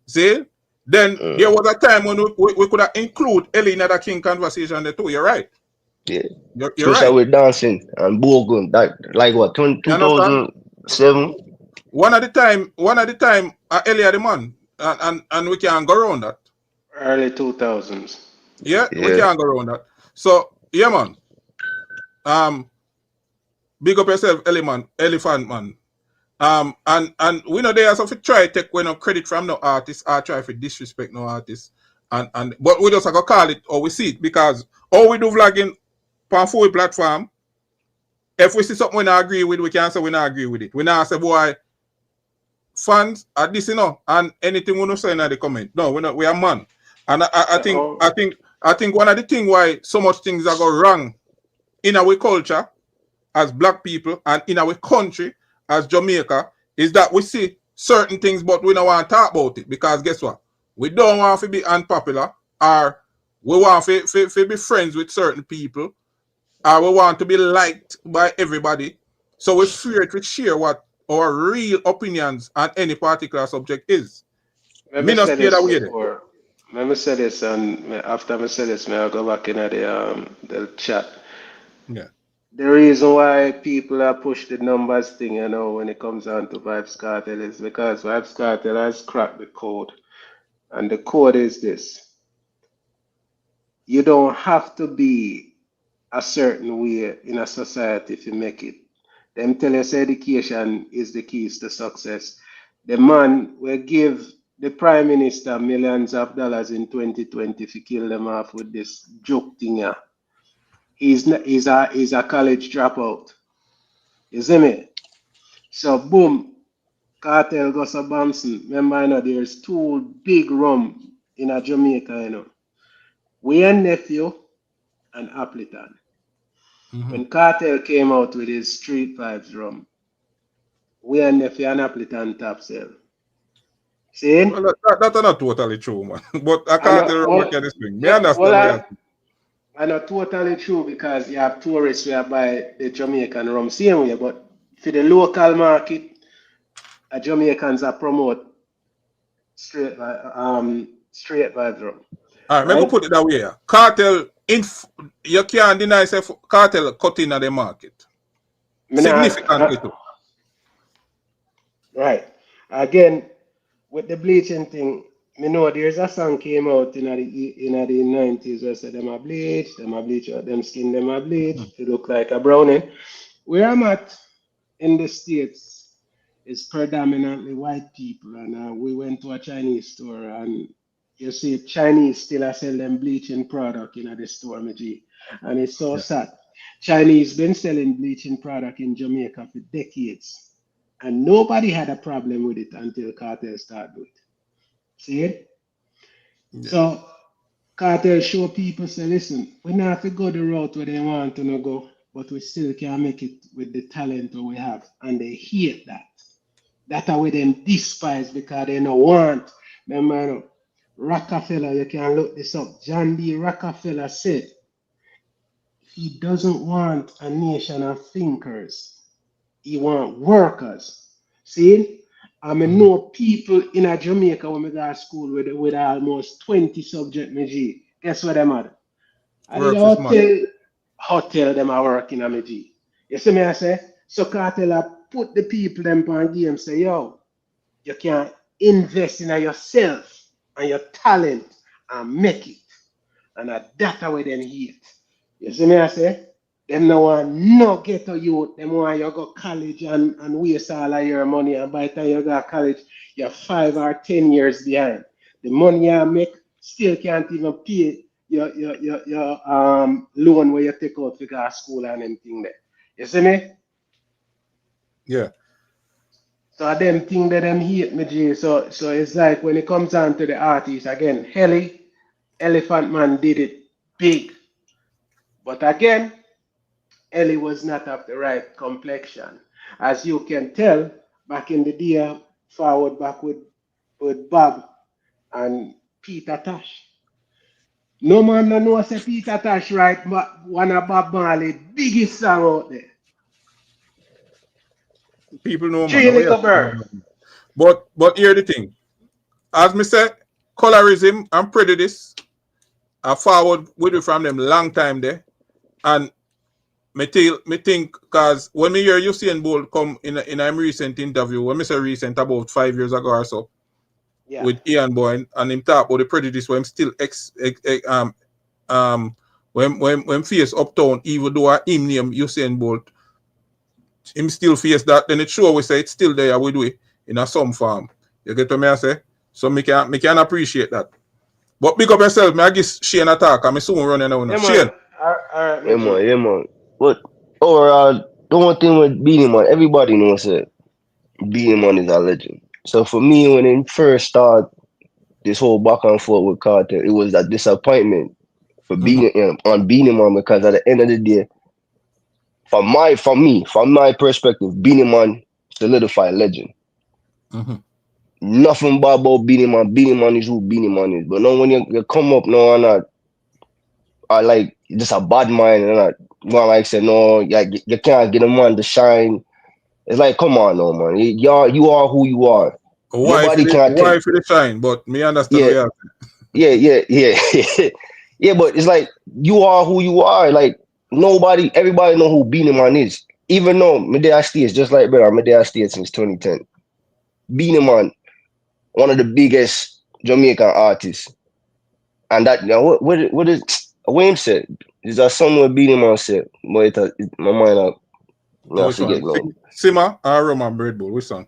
Speaker 2: See? Then there was a time when we could have include Ellie in the King conversation there too. You're right.
Speaker 9: Yeah.
Speaker 2: You're
Speaker 9: Especially
Speaker 2: right.
Speaker 9: with dancing and Bogun. That like what 2007?
Speaker 2: One at the time, Ellie are the man. And we can't go around that.
Speaker 5: Early 2000s.
Speaker 2: Yeah, we can't go around that. So yeah, man. Big up yourself, elephant man. And we know there something try to take no credit from no artist or try to disrespect no artist. And but we just have to call it or we see it because all we do vlogging on full platform. If we see something we not agree with, we can't say we not agree with it. We not say boy fans are this, and anything we not say in the comment. No, we are man. And I think one of the things why so much things are go wrong in our culture as black people and in our country as Jamaica is that we see certain things but we don't want to talk about it because guess what? We don't want to be unpopular or we want to be friends with certain people or we want to be liked by everybody. So we fear to share what our real opinions on any particular subject is.
Speaker 5: Let me say this before. Let me say this, and after I say this, I'll go back in the chat.
Speaker 2: Yeah.
Speaker 5: The reason why people are push the numbers thing, when it comes down to Vybz Kartel is because Vybz Kartel has cracked the code. And the code is this. You don't have to be a certain way in a society to make it. Them tell us education is the keys to success. The man will give the Prime Minister millions of dollars in 2020 to kill them off with this joke thing here. He's a college dropout. You see me? So boom, Cartel goes to Bamson. Remember, there's two big rum in a Jamaica, We and Nephew and Appleton. When Cartel came out with his Street Vibes rum, We and Nephew and Appleton top sell. See?
Speaker 2: Well, that's not totally true, man. But I can't look at this thing. Me understand
Speaker 5: I know totally true because you have tourists who buy the Jamaican rum same way, but for the local market, Jamaicans are promote straight vibes rum.
Speaker 2: All right, let me put it that way. Cartel, you can't deny say Cartel cut in the market. Significantly too.
Speaker 5: Right. Again, with the bleaching thing, there's a song came out in the 90s where said them a bleach, them skin them a bleach, it look like a brownie. Where I'm at in the States is predominantly white people, and we went to a Chinese store and you see Chinese still sell them bleaching product in the store, and it's so sad. Chinese been selling bleaching product in Jamaica for decades. And nobody had a problem with it until Cartel started with it. See it? Yeah. So Cartel show people say, listen, we not have to go the route where they want to go, but we still can make it with the talent that we have. And they hate that. That's how them despise because they don't want. Remember, Rockefeller, you can look this up. John D. Rockefeller said, he doesn't want a nation of thinkers. He want workers. See? I know people in a Jamaica when we go to school with almost 20 subjects. Guess what them are? And the hotel them are working on me. You see me I say? So Cartel put the people them on game say, yo, you can invest in yourself and your talent and make it. And that's how they hate. You see me I say? Them no want no ghetto youth. Them want you go college and waste all of your money. And by the time you go to college, you're 5 or 10 years behind. The money you make still can't even pay your loan where you take out to go to school and anything there. You see me?
Speaker 2: Yeah.
Speaker 5: So I them thing that them hate me, G. So it's like when it comes down to the artists, again, Elephant Man did it big. But again, Ellie was not of the right complexion. As you can tell, back in the day, forward back with Bob and Peter Tosh. No man no know say Peter Tosh write one of Bob Marley biggest song out there.
Speaker 2: People know, man.
Speaker 5: Three Little Birds.
Speaker 2: But here the thing. As me say, colorism and prejudice are forward with it from them long time there. And me think because when me hear Usain Bolt come in a recent interview, when me say recent about 5 years ago or so,
Speaker 5: Yeah.
Speaker 2: with Ian Boyne, and him talk about the prejudice when him still when face uptown, even though him name Usain Bolt, him still face that, then it sure we say it's still there with we in a some form. You get what me I say? So me can appreciate that. But big up yourself, me I give Shane a talk, and me soon running now.
Speaker 5: Yeah,
Speaker 2: Shane.
Speaker 5: Alright,
Speaker 9: Yeah, man. But overall, the one thing with Beanie Man, everybody knows that Beanie Man is a legend. So for me, when it first started this whole back and forth with Carter, it was a disappointment for on Beanie Man, because at the end of the day, from my perspective, Beanie Man solidified legend. Nothing bad about Beanie Man. Beanie Man is who Beanie Man is. But now when you come up now and I like just a bad mind and well, like I said, no, you can't get a man to shine. It's like, come on, no man. You are who you are. Nobody can't
Speaker 2: Why for the shine? But me understand.
Speaker 9: Yeah. Yeah, but it's like you are who you are. Like everybody know who Beanie Man is. Even though Medea stays just like brother, Medea stayed since 2010. Beanie Man, one of the biggest Jamaican artists, and that what is Wayne said? Is that somewhere Beanie Man said? But my mind up. No, I forget no.
Speaker 2: Simmer or Roman Bread Bowl? Which song?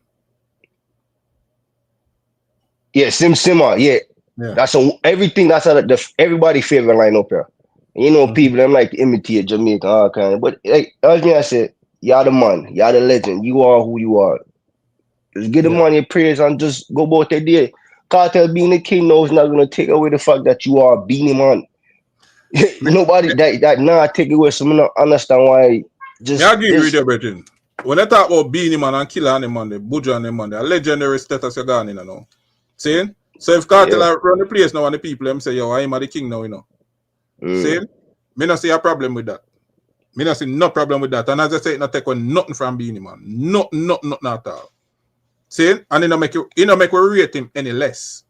Speaker 9: Yeah, Simmer. Yeah. That's everything. That's everybody favorite line up here. You know, people them like to imitate Jamaica, all kind of. But like as me, I said, you're the man, you're the legend. You are who you are. Just give the man your praise and just go about their day. Cartel being the king now is not gonna take away the fact that you are Beanie Man. Nobody that take away. So I don't understand why. Just
Speaker 2: I agree with you, Brethren. When I talk about Beanie Man and Killer and them man, the Buju and them man, a legendary status you're gone in now. Saying? So if Cartel run the place now and the people them say, yo, I am the king now, you know. Saying? Me not see a problem with that. Me not see no problem with that. And as I say, it not take away nothing from Beanie Man. Nothing at all. Saying? And it not make we rate him any less.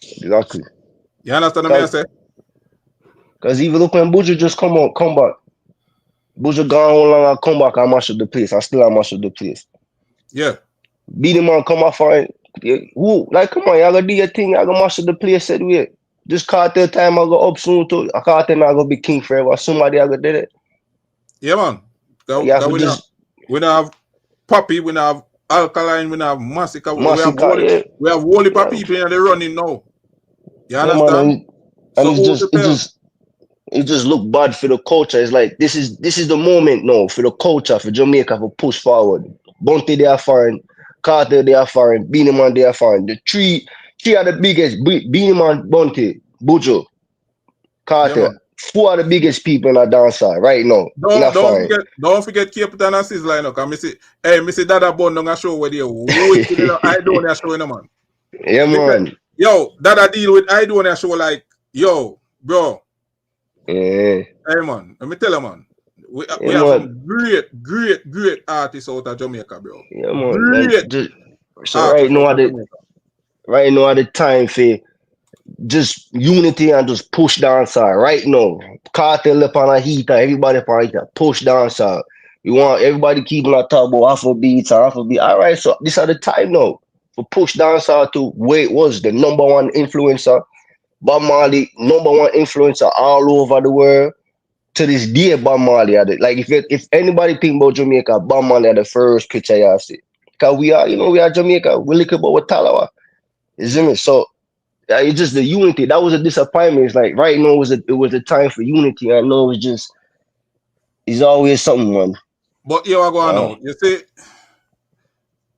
Speaker 9: Exactly.
Speaker 2: You understand what I say?
Speaker 9: Because even look when Buju just come back. Buju gone how long I come back, I mash up the place. I still mash up the place.
Speaker 2: Yeah.
Speaker 9: Beanie Man come off and who like come on, y'all gonna do your thing, y'all gonna mash up the place said we. This Cartel time I go up soon too. A Cartel not gonna be king forever. Somebody I gonna do it.
Speaker 2: Yeah, man. We have Poppy, we have Alkaline, we have Massacre. We have whole heap of people in the running now. You understand?
Speaker 9: It just look bad for the culture. It's like this is the moment now for the culture, for Jamaica to push forward. Bunty they are foreign, Carter they are foreign, Beanie Man they are foreign. The three are the biggest. Beanie Man, Bunty, Buju, Carter. 4 are the biggest people in our dancehall right now.
Speaker 2: Don't forget Capitan and Sizzla, you know, because me say Dada Bun don't show where they I don't show, you know, man.
Speaker 9: Yeah, man.
Speaker 2: Yo, Dada deal with I don't show like, yo, bro.
Speaker 9: Yeah.
Speaker 2: Hey, man, let me tell you, man. We have some great artists out of Jamaica, bro.
Speaker 9: Yeah, man. So right now at the time for just unity and just push dancehall. Right now, Cartel up on a heater, everybody up on a heater, push dancehall. We want everybody keeping on talk about Afrobeats and Afrobeat. All right, so this is the time now for push dancehall to where it was the #1 influencer. Bob Marley, #1 influencer all over the world. To this day, Bob Marley had it. Like if anybody think about Jamaica, Bob Marley had the first picture you see. Because we are Jamaica. We look about what Talawa. You see me? So it's just the unity. That was a disappointment. It's like right now it was a time for unity. I know it's always something, man.
Speaker 2: But here I go now. You see,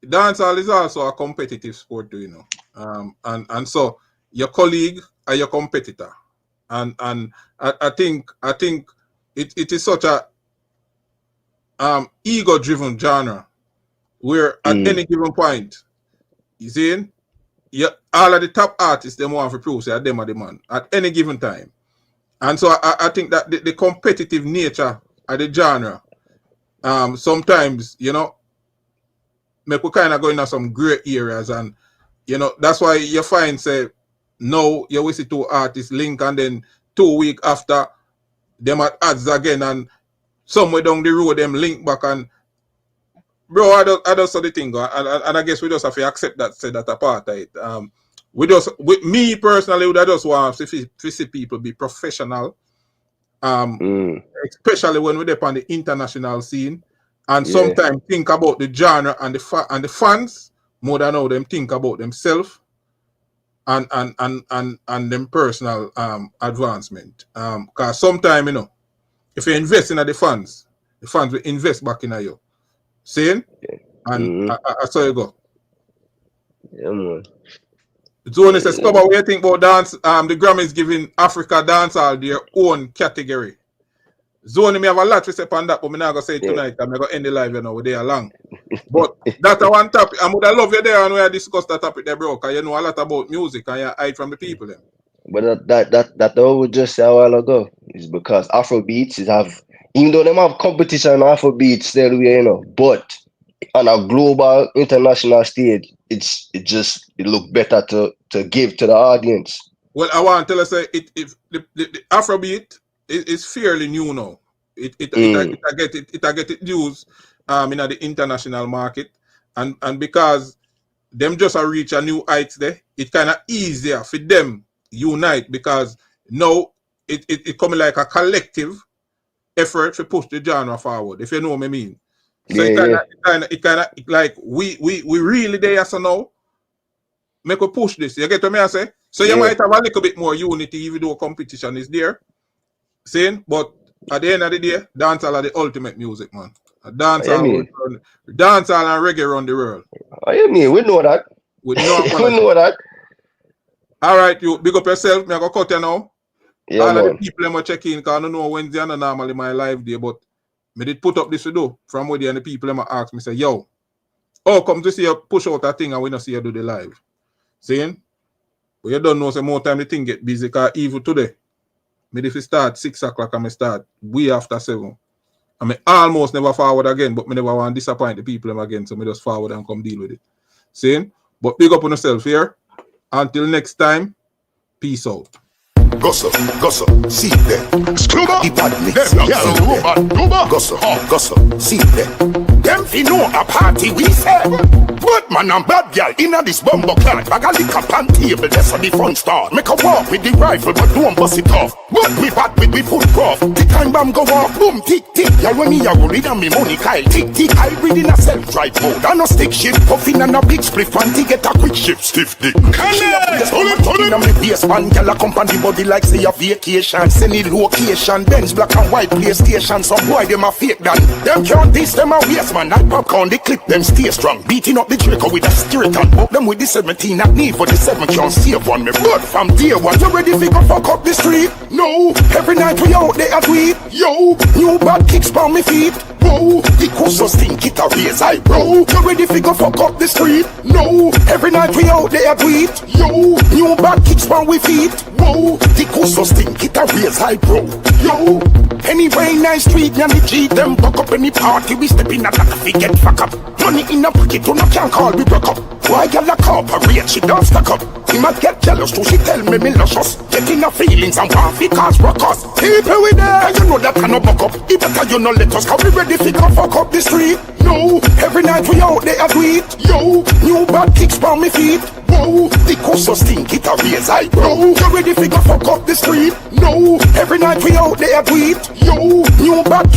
Speaker 2: dancehall is also a competitive sport, you know. And so your colleague are your competitor. And I think it is such a ego-driven genre where at any given point, you see, all of the top artists they want to prove say them are the man at any given time. And so I think that the competitive nature of the genre sometimes, you know, make we kind of go into some gray areas, and you know, that's why you find say now you will see two artists link and then 2 weeks after them at odds again, and somewhere down the road them link back, and bro, I just saw the thing, and I guess we just have to accept that, say that apart. With me personally, I just want to see people be professional, especially when we're on the international scene, and sometimes think about the genre and the fans more than how them think about themselves and them personal advancement. Because sometimes, you know, if you invest in the fans will invest back in you. Saying? And I saw you go.
Speaker 9: Yeah, man.
Speaker 2: Zone says, Scubba, what do you think about dance? The Grammys giving Africa dancehall their own category. Zone, me have a lot to say on that, but I'm not going to say it tonight. I'm going to end the live, you know, we're there long. But that's one topic. I would love you there and we discuss that topic there, bro, because you know a lot about music and you hide from the people there.
Speaker 9: But that I would just say a while ago is because Afrobeats even though they have competition on Afrobeats still, you know, but on a global international stage, it look better to give to the audience.
Speaker 2: Well, I want to tell you, if the Afrobeat is fairly new now. It get it used in the international market, and because them just reach a new heights there, it kind of easier for them unite, because now it coming like a collective effort to push the genre forward, if you know what I mean. So it kind of like we really there, so now make a push this. You get what I say? So you might have a little bit more unity even though competition is there. Saying, but at the end of the day, dancehall are the ultimate music, man. Dancehall and reggae run the world.
Speaker 9: Oh, you mean? We know that.
Speaker 2: We
Speaker 9: know that.
Speaker 2: All right, you big up yourself. Me I go cut you now.
Speaker 9: Yeah,
Speaker 2: all
Speaker 9: man.
Speaker 2: of the people I'm checking, because I don't know Wednesday and normally my live day, but me did put up this video from where and the people them ask me, say, yo, come to see you push out that thing and we don't see you do the live. Saying? But you don't know, so more time the thing get busy, because even today, if you start 6 o'clock and I start way after 7. I mean, almost never forward again, but I never want to disappoint the people them again, so I just forward and come deal with it. Saying? But big up on yourself here. Until next time, peace out.
Speaker 1: Gossip, see there. Scuba, the badness, gossip, see there. Them fi know a party we say. But man and bad girl inna this bumbo clan. Bag a liquor pan table, that's how the fun start. Make a walk with the rifle, but don't bust it off. But we bad with we foot off. The time bomb go off, boom, tick, tick. Y'all when me a roll it and me money Kyle, tick, tick. I breathe in a self-drive mode. I no stick shit, puffin' and a big split. One to get a quick shift, stiff dick. She a place, hold it on me base, man. Girl a company body like say a vacation. Send it location, Benz black and white PlayStation. Some boy them a fake done. Them can't diss them a waste man. That popcorn they clip them stay strong. Beating up the Draco with a skeleton. Up them with the 17 at need for the 7 can't save one. Me blood from day one. You ready fi go fuck up the street? No. Every night we out there a tweet. Yo, new bad kicks pound me feet. Whoa, the coastal stink it a raise eyebrow. You ready fi go fuck up the street? No. Every night we out there a tweet. Yo, new bad kicks pound we feet. Whoa, the coastal stink it a raise eyebrow. Yo, anyway nice street and the G them buck up any party we step in a that fi get fuck up. Money in a pocket, you no can call we broke up. Why girl a cooperate, she don't stack up. He might get jealous too, she tell me luscious. Getting her feelings and want fi cause ruckus. People we there, you know that cannot buck up. It better you no let us, cause we ready fi go fuck up the street. No, every night we out there a tweet. Yo, new bad kicks pound me feet. Whoa, the coastal stink it a raise eyebrow. You ready fi go fuck up the street? No, every night we out there a tweet. Yo, new bad